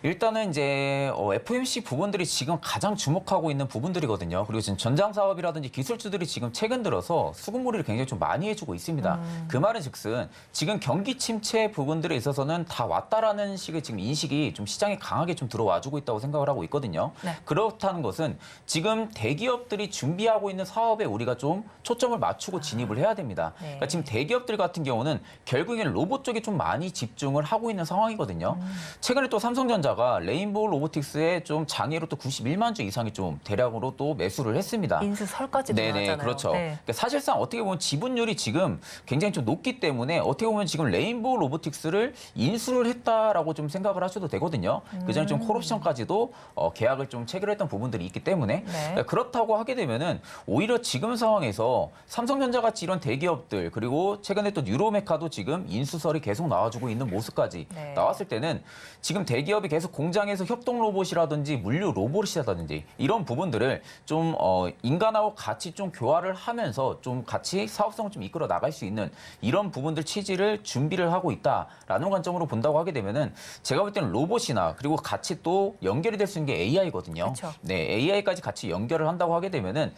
일단은 이제 FOMC 부분들이 지금 가장 주목하고 있는 부분들이거든요. 그리고 지금 전장 사업이라든지 기술주들이 지금 최근 들어서 수급몰이를 굉장히 좀 많이 해주고 있습니다. 그 말은 즉슨 지금 경기 침체 부분들에 있어서는 다 왔다라는 식의 지금 인식이 좀 시장에 강하게 좀 들어와주고 있다고 생각을 하고 있거든요. 네. 그렇다는 것은 지금 대기업들이 준비하고 있는 사업에 우리가 좀 초점을 맞추고 진입을 해야 됩니다. 네. 그러니까 지금 대기업들 같은 경우는 결국엔 로봇 쪽에 좀 많이 집중을 하고 있는 상황이거든요. 최근에 또 삼성전자가 레인보우 로보틱스에 좀 장애로 또 91만 주 이상이 좀 대량으로 또 매수를 했습니다. 인수설까지도 네네, 나왔잖아요. 그렇죠. 네. 그러니까 사실상 어떻게 보면 지분율이 지금 굉장히 좀 높기 때문에 어떻게 보면 지금 레인보우 로보틱스를 인수를 했다라고 좀 생각을 하셔도 되거든요. 그전에 좀 콜옵션까지도 계약을 좀 체결했던 부분들이 있기 때문에 네. 그러니까 그렇다고 하게 되면은 오히려 지금 상황에서 삼성전자 같이 이런 대기업들 그리고 최근에 또 뉴로메카도 지금 인수설이 계속 나와주고 있는 모습까지 네. 나왔을 때는 지금 대기업이 계속 공장에서 협동 로봇이 로봇이라든지 물류 로봇이라든지 이런 부분들을 좀 인간하고 같이 좀 교화를 하면서 좀 같이 사업성을 좀 이끌어 나갈 수 있는 이런 부분들 취지를 준비를 하고 있다라는 관점으로 본다고 하게 되면은 제가 볼 때는 로봇이나 그리고 같이 또 연결이 될 수 있는 게 AI거든요. 그쵸. 네, AI까지 같이 연결을 한다고 하게 되면은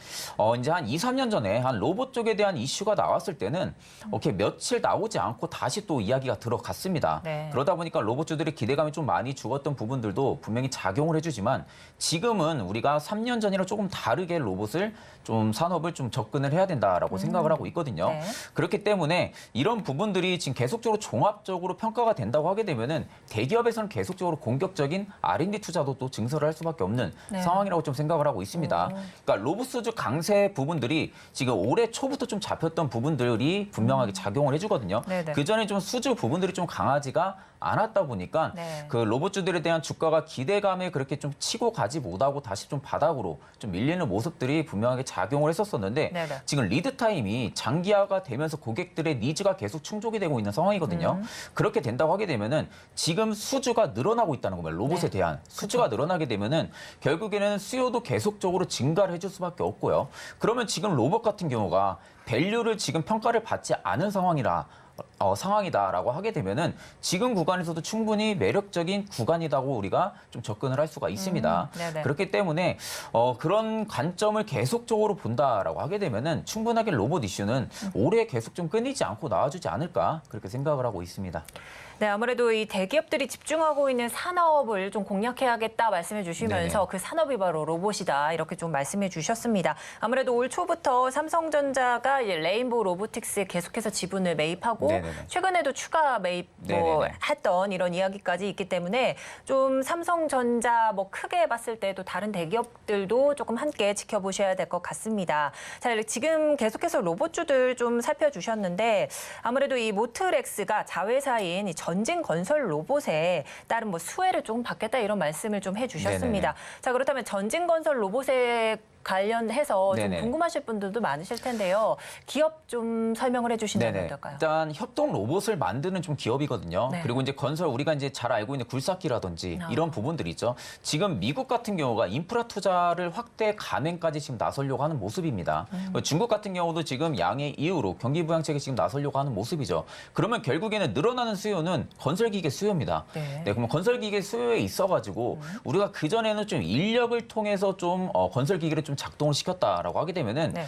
이제 한 2, 3년 전에 한 로봇 쪽에 대한 이슈가 나왔을 때는 이렇게 며칠 나오지 않고 다시 또 이야기가 들어갔습니다. 네. 그러다 보니까 로봇주들의 기대감이 좀 많이 죽었던 부분들도 분명히 작용을 해주지만 지금은 우리가 3년 전이랑 조금 다르게 로봇을 좀 산업을 좀 접근을 해야 된다라고 생각을 하고 있거든요. 네. 그렇기 때문에 이런 부분들이 지금 계속적으로 종합적으로 평가가 된다고 하게 되면은 대기업에서는 계속적으로 공격적인 R&D 투자도 또 증설을 할 수밖에 없는 네. 상황이라고 좀 생각을 하고 있습니다. 그러니까 로봇 수주 강세 부분들이 지금 올해 초부터 좀 잡혔던 부분들이 분명하게 작용을 해주거든요. 네네. 그 전에 좀 수주 부분들이 좀 강하지가 않았다 보니까 네. 그 로봇주들에 대한 주가가 기대감에 그렇게 좀 치고 가지 못하고 다시 좀 바닥으로 좀 밀리는 모습들이 분명하게 작용을 했었었는데 네네. 지금 리드 타임이 장기화가 되면서 고객들의 니즈가 계속 충족이 되고 있는 상황이거든요. 그렇게 된다고 하게 되면은 지금 수주가 늘어나고 있다는 거예요. 로봇에 네. 대한 수주가 늘어나게 되면은 결국에는 수요도 계속적으로 증가를 해줄 수밖에 없고요. 그러면 지금 로봇 같은 경우가 밸류를 지금 평가를 받지 않은 상황이다라고 하게 되면은 지금 구간에서도 충분히 매력적인 구간이라고 우리가 좀 접근을 할 수가 있습니다. 네네. 그렇기 때문에 그런 관점을 계속적으로 본다라고 하게 되면은 충분하게 로봇 이슈는 올해 계속 좀 끊이지 않고 나와주지 않을까 그렇게 생각을 하고 있습니다. 네, 아무래도 이 대기업들이 집중하고 있는 산업을 좀 공략해야겠다 말씀해 주시면서 네네. 그 산업이 바로 로봇이다 이렇게 좀 말씀해 주셨습니다. 아무래도 올 초부터 삼성전자가 이제 레인보우 로보틱스에 계속해서 지분을 매입하고 네네네. 최근에도 추가 매입 네네네. 했던 이런 이야기까지 있기 때문에 좀 삼성전자 뭐 크게 봤을 때도 다른 대기업들도 조금 함께 지켜보셔야 될 것 같습니다. 자, 지금 계속해서 로봇주들 좀 살펴주셨는데 아무래도 이 모트렉스가 자회사인 이 전진 건설 로봇에 따른 뭐 수혜를 조금 받겠다 이런 말씀을 좀 해주셨습니다. 네네네. 자, 그렇다면 전진 건설 로봇에 관련해서 좀 네네. 궁금하실 분들도 많으실 텐데요. 기업 좀 설명을 해주신다면 네네. 어떨까요? 일단 협동 로봇을 만드는 좀 기업이거든요. 네. 그리고 이제 건설 우리가 이제 잘 알고 있는 굴삭기라든지 아. 이런 부분들이 있죠. 지금 미국 같은 경우가 인프라 투자를 확대 감행까지 지금 나서려고 하는 모습입니다. 중국 같은 경우도 지금 양해 이후로 경기 부양책에 지금 나서려고 하는 모습이죠. 그러면 결국에는 늘어나는 수요는 건설기계 수요입니다. 네. 그러면 건설기계 수요에 있어가지고 우리가 그 전에는 좀 인력을 통해서 좀 건설기계를 좀 작동을 시켰다라고 하게 되면은 네.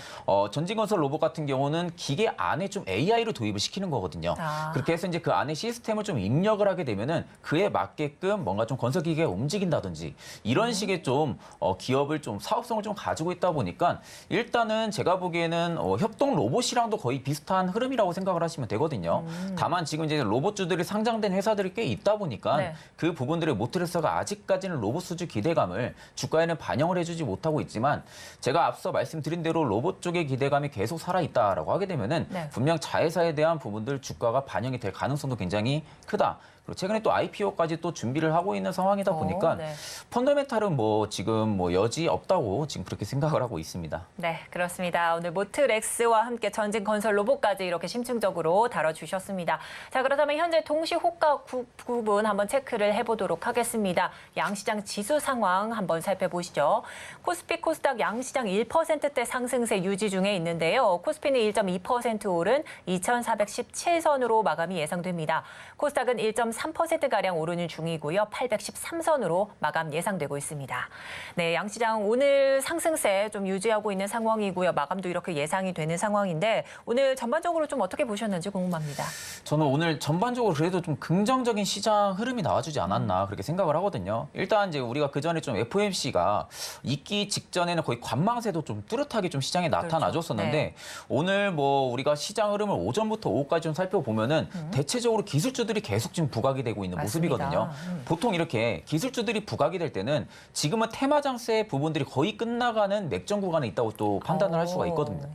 전진건설 로봇 같은 경우는 기계 안에 좀 AI를 도입을 시키는 거거든요. 아. 그렇게 해서 이제 그 안에 시스템을 좀 입력을 하게 되면은 그에 맞게끔 뭔가 좀 건설기계가 움직인다든지 이런 식의 좀 기업을 좀 사업성을 좀 가지고 있다 보니까 일단은 제가 보기에는 협동 로봇이랑도 거의 비슷한 흐름이라고 생각을 하시면 되거든요. 다만 지금 이제 로봇주들이 상장된 회사들이 꽤 있다 보니까 네. 그 부분들의 모트레스가 아직까지는 로봇 수주 기대감을 주가에는 반영을 해주지 못하고 있지만 제가 앞서 말씀드린 대로 로봇 쪽의 기대감이 계속 살아있다라고 하게 되면은 네. 분명 자회사에 대한 부분들 주가가 반영이 될 가능성도 굉장히 크다. 그리고 최근에 또 IPO까지 또 준비를 하고 있는 상황이다 보니까 네. 펀더멘탈은 뭐 지금 뭐 여지 없다고 지금 그렇게 생각을 하고 있습니다. 네, 그렇습니다. 오늘 모트렉스와 함께 전진 건설 로봇까지 이렇게 심층적으로 다뤄주셨습니다. 자, 그렇다면 현재 동시 호가 구분 한번 체크를 해보도록 하겠습니다. 양시장 지수 상황 한번 살펴보시죠. 코스피, 코스닥 양시장 1%대 상승세 유지 중에 있는데요. 코스피는 1.2% 오른 2,417선으로 마감이 예상됩니다. 코스닥은 1.3%가량 오르는 중이고요. 813선으로 마감 예상되고 있습니다. 네, 양시장 오늘 상승세 좀 유지하고 있는 상황이고요. 마감도 이렇게 예상이 되는 상황인데 오늘 전반적으로 좀 어떻게 보셨는지 궁금합니다. 저는 오늘 전반적으로 그래도 좀 긍정적인 시장 흐름이 나와주지 않았나 그렇게 생각을 하거든요. 일단 이제 우리가 그 전에 좀 FOMC가 있기 직전에는 거의 관망세도 좀 뚜렷하게 좀 시장에 나타나줬었는데 네. 오늘 뭐 우리가 시장 흐름을 오전부터 오후까지 좀 살펴보면은 대체적으로 기술주들이 계속 지금 부각이 되고 있는 맞습니다. 모습이거든요. 보통 이렇게 기술주들이 부각이 될 때는 지금은 테마장세 부분들이 거의 끝나가는 맥점 구간에 있다고 또 판단을 할 수가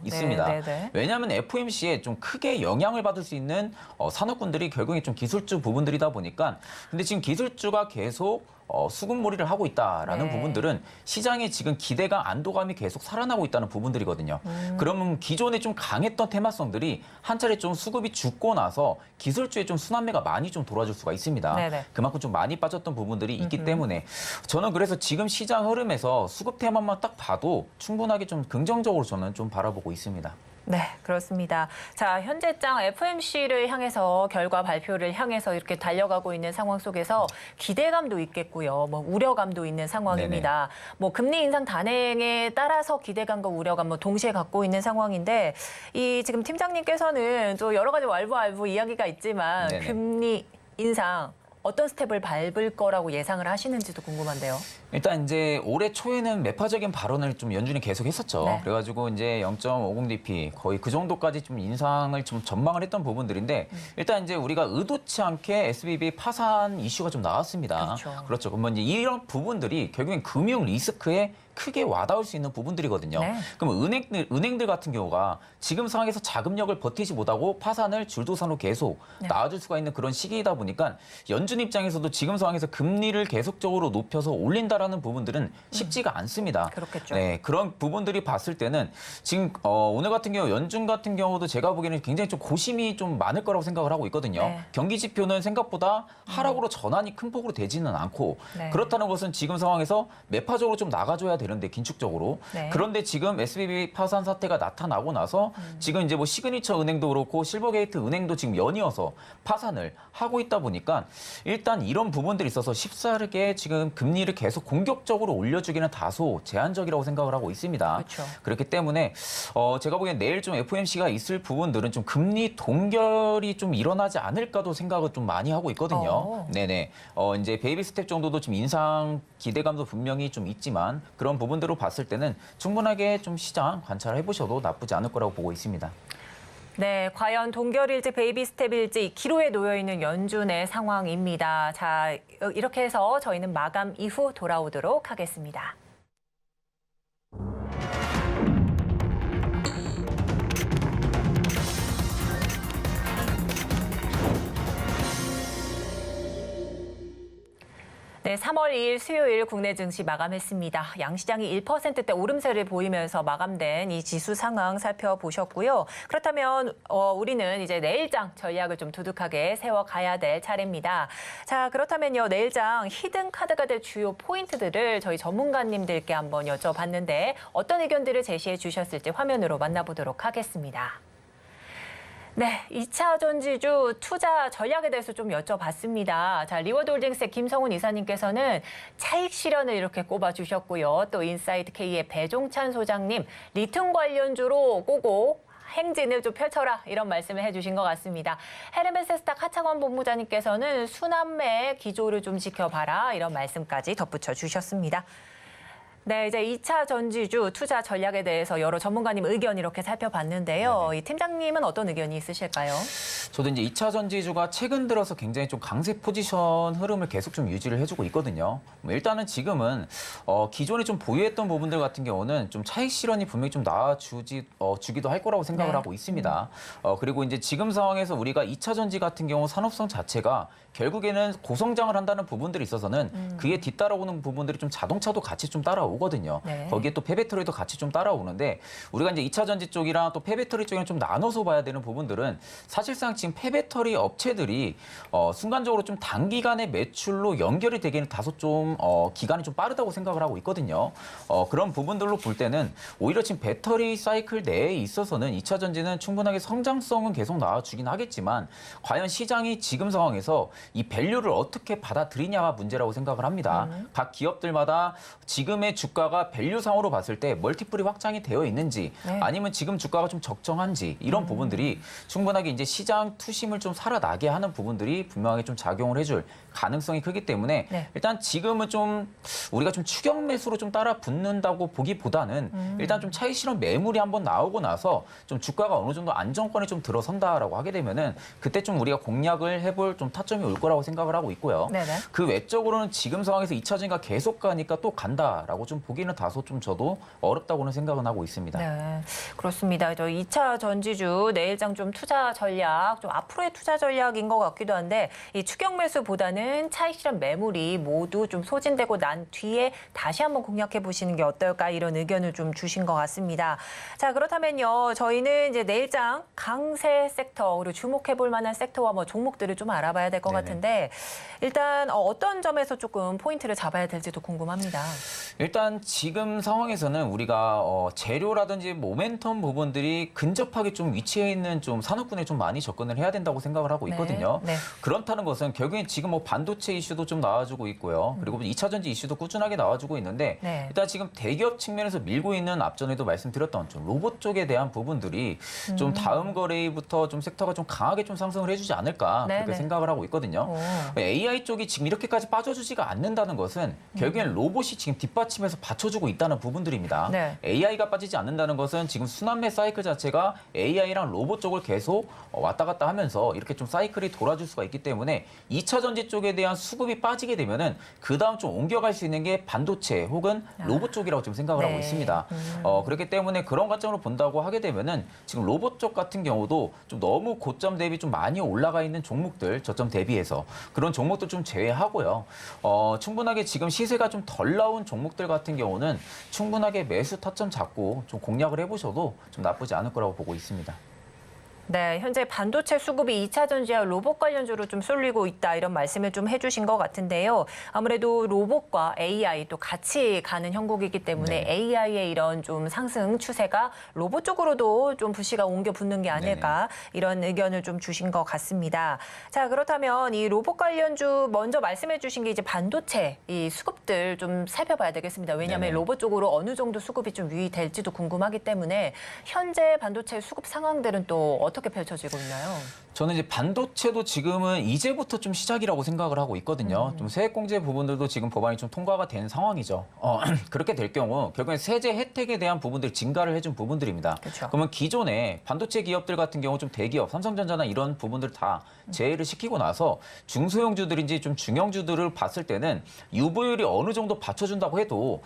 있습니다. 네. 왜냐하면 FOMC에 좀 크게 영향을 받을 수 있는 산업군들이 결국에 좀 기술주 부분들이다 보니까 근데 지금 기술주가 계속 수급몰이를 하고 있다라는 네. 부분들은 시장에 지금 기대가 안도감이 계속 살아나고 있다는 부분들이거든요. 그러면 기존에 좀 강했던 테마성들이 한 차례 좀 수급이 죽고 나서 기술주에 좀 순환매가 많이 좀 돌아줄 수가 있습니다. 네네. 그만큼 좀 많이 빠졌던 부분들이 있기 때문에 저는 그래서 지금 시장 흐름에서 수급 테마만 딱 봐도 충분하게 좀 긍정적으로 저는 좀 바라보고 있습니다. 네, 그렇습니다. 자, 현재장 FOMC를 향해서 결과 발표를 향해서 이렇게 달려가고 있는 상황 속에서 기대감도 있겠고요. 뭐 우려감도 있는 상황입니다. 뭐 금리 인상 단행에 따라서 기대감과 우려감 뭐 동시에 갖고 있는 상황인데 이 지금 팀장님께서는 또 여러 가지 왈부왈부 이야기가 있지만 네네. 금리 인상 어떤 스텝을 밟을 거라고 예상을 하시는지도 궁금한데요. 일단 이제 올해 초에는 매파적인 발언을 좀 연준이 계속 했었죠. 네. 그래가지고 이제 0.50dp 거의 그 정도까지 좀 인상을 좀 전망을 했던 부분들인데 일단 이제 우리가 의도치 않게 SVB 파산 이슈가 좀 나왔습니다. 그렇죠. 그러면 이제 이런 부분들이 결국엔 금융 리스크에 크게 와닿을 수 있는 부분들이거든요. 네. 그럼 은행들 같은 경우가 지금 상황에서 자금력을 버티지 못하고 파산을 줄도산으로 계속 나와줄 수가 있는 그런 시기이다 보니까 연준 입장에서도 지금 상황에서 금리를 계속적으로 높여서 올린다라는 부분들은 쉽지가 않습니다. 그렇겠죠. 네, 그런 부분들이 봤을 때는 지금 오늘 같은 경우 연준 같은 경우도 제가 보기에는 굉장히 좀 고심이 좀 많을 거라고 생각을 하고 있거든요. 네. 경기 지표는 생각보다 하락으로 전환이 큰 폭으로 되지는 않고 네. 그렇다는 것은 지금 상황에서 매파적으로 좀 나가줘야 되는데 긴축적으로 네. 그런데 지금 SVB 파산 사태가 나타나고 나서 지금 이제 뭐 시그니처 은행도 그렇고 실버게이트 은행도 지금 연이어서 파산을 하고 있다 보니까 일단 이런 부분들이 있어서 쉽사르게 지금 금리를 계속 공격적으로 올려주기는 다소 제한적이라고 생각을 하고 있습니다. 그렇죠. 그렇기 때문에 제가 보기엔 내일 좀 FOMC가 있을 부분들은 좀 금리 동결이 좀 일어나지 않을까도 생각을 좀 많이 하고 있거든요. 네네. 이제 베이비 스텝 정도도 좀 인상 기대감도 분명히 좀 있지만 그런 부분들로 봤을 때는 충분하게 좀 시장 관찰해 보셔도 나쁘지 않을 거라고 보고 있습니다. 네, 과연 동결일지 베이비 스텝일지 기로에 놓여 있는 연준의 상황입니다. 자, 이렇게 해서 저희는 마감 이후 돌아오도록 하겠습니다. 네, 3월 2일 수요일 국내 증시 마감했습니다. 양시장이 1%대 오름세를 보이면서 마감된 이 지수 상황 살펴보셨고요. 그렇다면 우리는 이제 내일장 전략을 좀 두둑하게 세워가야 될 차례입니다. 자, 그렇다면요. 내일장 히든 카드가 될 주요 포인트들을 저희 전문가님들께 한번 여쭤봤는데 어떤 의견들을 제시해 주셨을지 화면으로 만나보도록 하겠습니다. 네, 2차 전지주 투자 전략에 대해서 좀 여쭤봤습니다. 자, 리워드홀딩스의 김성훈 이사님께서는 차익 실현을 이렇게 꼽아주셨고요. 또 인사이트K의 배종찬 소장님, 리튬 관련주로 꼬고 행진을 좀 펼쳐라 이런 말씀을 해주신 것 같습니다. 헤르메스스탁 하창원 본부장님께서는 순환매 기조를 좀 지켜봐라 이런 말씀까지 덧붙여 주셨습니다. 네, 이제 2차 전지주 투자 전략에 대해서 여러 전문가님 의견 이렇게 살펴봤는데요. 이 팀장님은 어떤 의견이 있으실까요? 저도 이제 2차 전지주가 최근 들어서 굉장히 좀 강세 포지션 흐름을 계속 좀 유지를 해주고 있거든요. 일단은 지금은 기존에 좀 보유했던 부분들 같은 경우는 좀 차익 실현이 분명히 좀 주기도 할 거라고 생각을 하고 있습니다. 그리고 이제 지금 상황에서 우리가 2차 전지 같은 경우 산업성 자체가 결국에는 고성장을 한다는 부분들이 있어서는 그에 뒤따라오는 부분들이 좀 자동차도 같이 좀 따라오거든요. 네. 거기에 또 폐배터리도 같이 좀 따라오는데 우리가 이제 2차 전지 쪽이랑 또 폐배터리 쪽이랑 좀 나눠서 봐야 되는 부분들은 사실상 지금 폐배터리 업체들이 순간적으로 좀 단기간의 매출로 연결이 되기는 다소 좀 기간이 좀 빠르다고 생각을 하고 있거든요. 그런 부분들로 볼 때는 오히려 지금 배터리 사이클 내에 있어서는 2차 전지는 충분하게 성장성은 계속 나와주긴 하겠지만 과연 시장이 지금 상황에서 이 밸류를 어떻게 받아들이냐가 문제라고 생각을 합니다. 각 기업들마다 지금의 주가가 밸류상으로 봤을 때 멀티플이 확장이 되어 있는지 아니면 지금 주가가 좀 적정한지 이런 부분들이 충분하게 이제 시장 투심을 좀 살아나게 하는 부분들이 분명하게 좀 작용을 해줄 가능성이 크기 때문에 일단 지금은 좀 우리가 좀 추격 매수로 좀 따라 붙는다고 보기보다는 일단 좀 차익 실현 매물이 한번 나오고 나서 좀 주가가 어느 정도 안정권에 좀 들어선다라고 하게 되면은 그때 좀 우리가 공략을 해볼 좀 타점이 올 거라고 생각을 하고 있고요. 네네. 그 외적으로는 지금 상황에서 2차 전지가 계속 가니까 또 간다라고 좀 보기는 다소 좀 저도 어렵다고는 생각은 하고 있습니다. 네, 그렇습니다. 저 2차 전지주 내일장 좀 투자 전략, 좀 앞으로의 투자 전략인 것 같기도 한데 이 추격 매수보다는 일단은 차익 실현 매물이 모두 좀 소진되고 난 뒤에 다시 한번 공략해 보시는 게 어떨까 이런 의견을 좀 주신 것 같습니다. 자, 그렇다면요. 저희는 이제 내일장 강세 섹터 그리고 주목해 볼 만한 섹터와 뭐 종목들을 좀 알아봐야 될 것 네네. 같은데 일단 어떤 점에서 조금 포인트를 잡아야 될지도 궁금합니다. 일단 지금 상황에서는 우리가 재료라든지 모멘텀 부분들이 근접하게 좀 위치해 있는 좀 산업군에 좀 많이 접근을 해야 된다고 생각을 하고 있거든요. 네. 그렇다는 것은 결국엔 지금 뭐 반도체 이슈도 좀 나와주고 있고요. 그리고 2차 전지 이슈도 꾸준하게 나와주고 있는데 네. 일단 지금 대기업 측면에서 밀고 있는 앞전에도 말씀드렸던 좀 로봇 쪽에 대한 부분들이 좀 다음 거래일부터 좀 섹터가 좀 강하게 좀 상승을 해주지 않을까 네, 그렇게 네. 생각을 하고 있거든요. AI 쪽이 지금 이렇게까지 빠져주지가 않는다는 것은 결국엔 로봇이 지금 뒷받침해서 받쳐주고 있다는 부분들입니다. 네. AI가 빠지지 않는다는 것은 지금 순환매 사이클 자체가 AI랑 로봇 쪽을 계속 왔다 갔다 하면서 이렇게 좀 사이클이 돌아줄 수가 있기 때문에 2차 전지 쪽에 대한 수급이 빠지게 되면은 그 다음 좀 옮겨갈 수 있는 게 반도체 혹은 로봇 쪽이라고 좀 생각을 하고 네. 있습니다. 그렇기 때문에 그런 관점으로 본다고 하게 되면은 지금 로봇 쪽 같은 경우도 좀 너무 고점 대비 좀 많이 올라가 있는 종목들 저점 대비해서 그런 종목도 좀 제외하고요. 충분하게 지금 시세가 좀 덜 나온 종목들 같은 경우는 충분하게 매수 타점 잡고 좀 공략을 해보셔도 좀 나쁘지 않을 거라고 보고 있습니다. 네, 현재 반도체 수급이 2차 전지와 로봇 관련주로 좀 쏠리고 있다 이런 말씀을 좀 해주신 것 같은데요. 아무래도 로봇과 AI 또 같이 가는 형국이기 때문에 네. AI의 이런 좀 상승 추세가 로봇 쪽으로도 좀 부시가 옮겨 붙는 게 아닐까 이런 의견을 좀 주신 것 같습니다. 자, 그렇다면 이 로봇 관련주 먼저 말씀해 주신 게 이제 반도체 이 수급들 좀 살펴봐야 되겠습니다. 왜냐하면 네네. 로봇 쪽으로 어느 정도 수급이 좀 유의될지도 궁금하기 때문에 현재 반도체 수급 상황들은 또 어떻게 펼쳐지고 있나요? 저는 이제 반도체도 지금은 이제부터 좀 시작이라고 생각을 하고 있거든요. 좀 세액공제 부분들도 지금 법안이 좀 통과가 된 상황이죠. 그렇게 될 경우 결국엔 세제 혜택에 대한 부분들 증가를 해준 부분들입니다. 그렇죠. 그러면 기존에 반도체 기업들 같은 경우 좀 대기업, 삼성전자나 이런 부분들 다 제외를 시키고 나서 중소형주들인지 좀 중형주들을 봤을 때는 유보율이 어느 정도 받쳐준다고 해도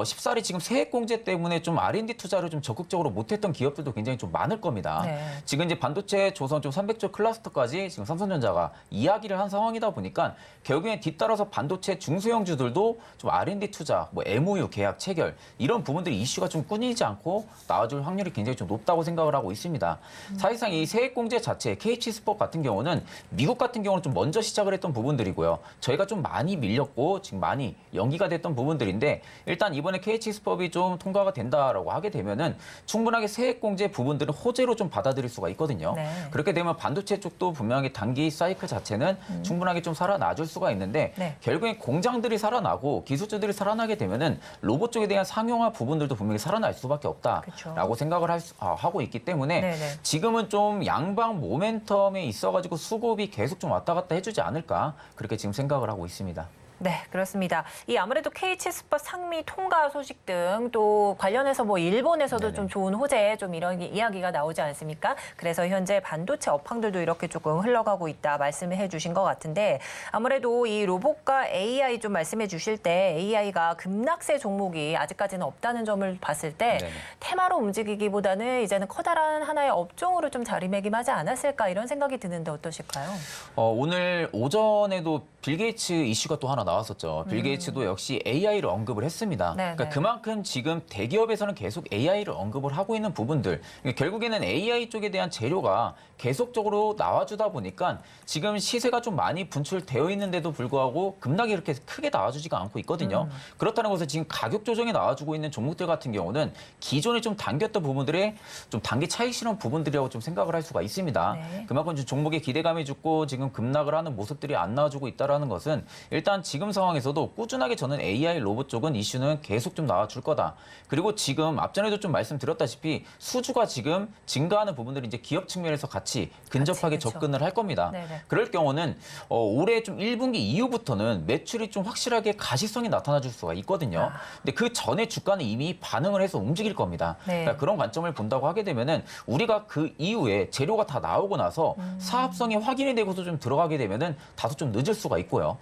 쉽사리 지금 세액공제 때문에 좀 R&D 투자를 좀 적극적으로 못했던 기업들도 굉장히 좀 많을 겁니다. 네. 지금 이제 반도체, 조선, 좀 300조 클러스터까지 지금 삼성전자가 이야기를 한 상황이다 보니까 결국엔 뒤따라서 반도체 중소형주들도 좀 R&D 투자, 뭐 MOU 계약 체결 이런 부분들이 이슈가 좀 끊이지 않고 나와줄 확률이 굉장히 좀 높다고 생각을 하고 있습니다. 사실상 이 세액공제 자체, KH스포 같은 경우는 미국 같은 경우는 좀 먼저 시작을 했던 부분들이고요. 저희가 좀 많이 밀렸고 지금 많이 연기가 됐던 부분들인데 일단 이번에 KH스법이 좀 통과가 된다라고 하게 되면은 충분하게 세액공제 부분들은 호재로 좀 받아들일 수가 있거든요. 네. 그렇게 되면 반도체 쪽도 분명히 단기 사이클 자체는 충분하게 좀 살아나줄 수가 있는데 네. 결국엔 공장들이 살아나고 기술주들이 살아나게 되면은 로봇 쪽에 대한 상용화 부분들도 분명히 살아날 수밖에 없다라고 그렇죠. 생각을 하고 있기 때문에 네네. 지금은 좀 양방 모멘텀에 있어가지고 수급이 계속 좀 왔다 갔다 해주지 않을까 그렇게 지금 생각을 하고 있습니다. 네, 그렇습니다. 이 아무래도 KH스포 상미 통과 소식 등 또 관련해서 뭐 일본에서도 네네. 좀 좋은 호재 좀 이런 이야기가 나오지 않습니까? 그래서 현재 반도체 업황들도 이렇게 조금 흘러가고 있다 말씀을 해주신 것 같은데 아무래도 이 로봇과 AI 좀 말씀해 주실 때 AI가 급락세 종목이 아직까지는 없다는 점을 봤을 때 네네. 테마로 움직이기보다는 이제는 커다란 하나의 업종으로 좀 자리매김하지 않았을까 이런 생각이 드는데 어떠실까요? 오늘 오전에도 빌 게이츠 이슈가 또 하나 나왔었죠. 빌 게이츠도 역시 AI를 언급을 했습니다. 네, 그러니까 네. 그만큼 지금 대기업에서는 계속 AI를 언급을 하고 있는 부분들. 그러니까 결국에는 AI 쪽에 대한 재료가 계속적으로 나와주다 보니까 지금 시세가 좀 많이 분출되어 있는데도 불구하고 급락이 이렇게 크게 나와주지가 않고 있거든요. 그렇다는 것은 지금 가격 조정이 나와주고 있는 종목들 같은 경우는 기존에 좀 당겼던 부분들의 좀 단기 차익 실현 부분들이라고 좀 생각을 할 수가 있습니다. 네. 그만큼 좀 종목의 기대감이 죽고 지금 급락을 하는 모습들이 안 나와주고 있다라는 것은 일단 지금 상황에서도 꾸준하게 저는 AI 로봇 쪽은 이슈는 계속 좀 나와줄 거다. 그리고 지금 앞전에도 좀 말씀드렸다시피 수주가 지금 증가하는 부분들이 이제 기업 측면에서 같이 근접하게 그렇죠. 접근을 할 겁니다. 네네. 그럴 경우는 올해 좀 1분기 이후부터는 매출이 좀 확실하게 가시성이 나타나줄 수가 있거든요. 근데 그 전에 주가는 이미 반응을 해서 움직일 겁니다. 네. 그러니까 그런 관점을 본다고 하게 되면은 우리가 그 이후에 재료가 다 나오고 나서 사업성이 확인이 되고서 좀 들어가게 되면은 다소 좀 늦을 수가 있고요.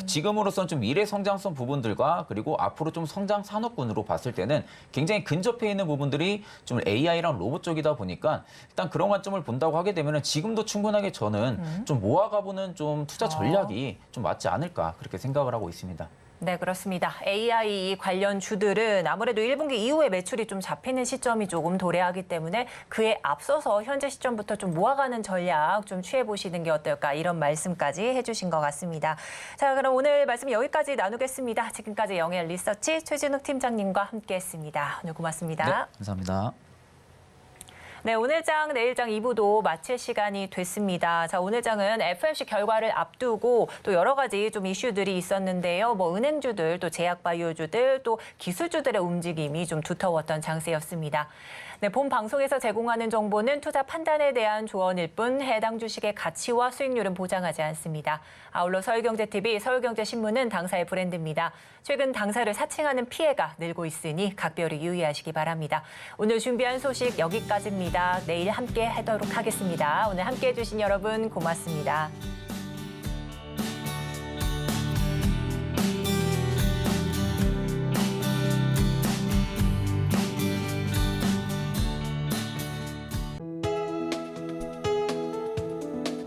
지금은 지금으로선 좀 미래 성장성 부분들과 그리고 앞으로 좀 성장 산업군으로 봤을 때는 굉장히 근접해 있는 부분들이 좀 AI랑 로봇 쪽이다 보니까 일단 그런 관점을 본다고 하게 되면 지금도 충분하게 저는 좀 모아가보는 좀 투자 전략이 좀 맞지 않을까 그렇게 생각을 하고 있습니다. 네, 그렇습니다. AI 관련 주들은 아무래도 1분기 이후에 매출이 좀 잡히는 시점이 조금 도래하기 때문에 그에 앞서서 현재 시점부터 좀 모아가는 전략 좀 취해보시는 게 어떨까 이런 말씀까지 해주신 것 같습니다. 자, 그럼 오늘 말씀 여기까지 나누겠습니다. 지금까지 영예 리서치 최진욱 팀장님과 함께했습니다. 오늘 고맙습니다. 네, 감사합니다. 네, 오늘 장, 내일 장 2부도 마칠 시간이 됐습니다. 자, 오늘 장은 FOMC 결과를 앞두고 또 여러 가지 좀 이슈들이 있었는데요. 뭐 은행주들, 또 제약바이오주들, 또 기술주들의 움직임이 좀 두터웠던 장세였습니다. 네, 본 방송에서 제공하는 정보는 투자 판단에 대한 조언일 뿐 해당 주식의 가치와 수익률은 보장하지 않습니다. 아울러 서울경제TV, 서울경제신문은 당사의 브랜드입니다. 최근 당사를 사칭하는 피해가 늘고 있으니 각별히 유의하시기 바랍니다. 오늘 준비한 소식 여기까지입니다. 내일 함께 하도록 하겠습니다. 오늘 함께해 주신 여러분 고맙습니다.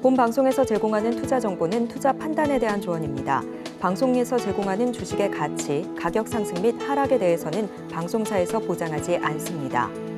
본 방송에서 제공하는 투자 정보는 투자 판단에 대한 조언입니다. 방송에서 제공하는 주식의 가치, 가격 상승 및 하락에 대해서는 방송사에서 보장하지 않습니다.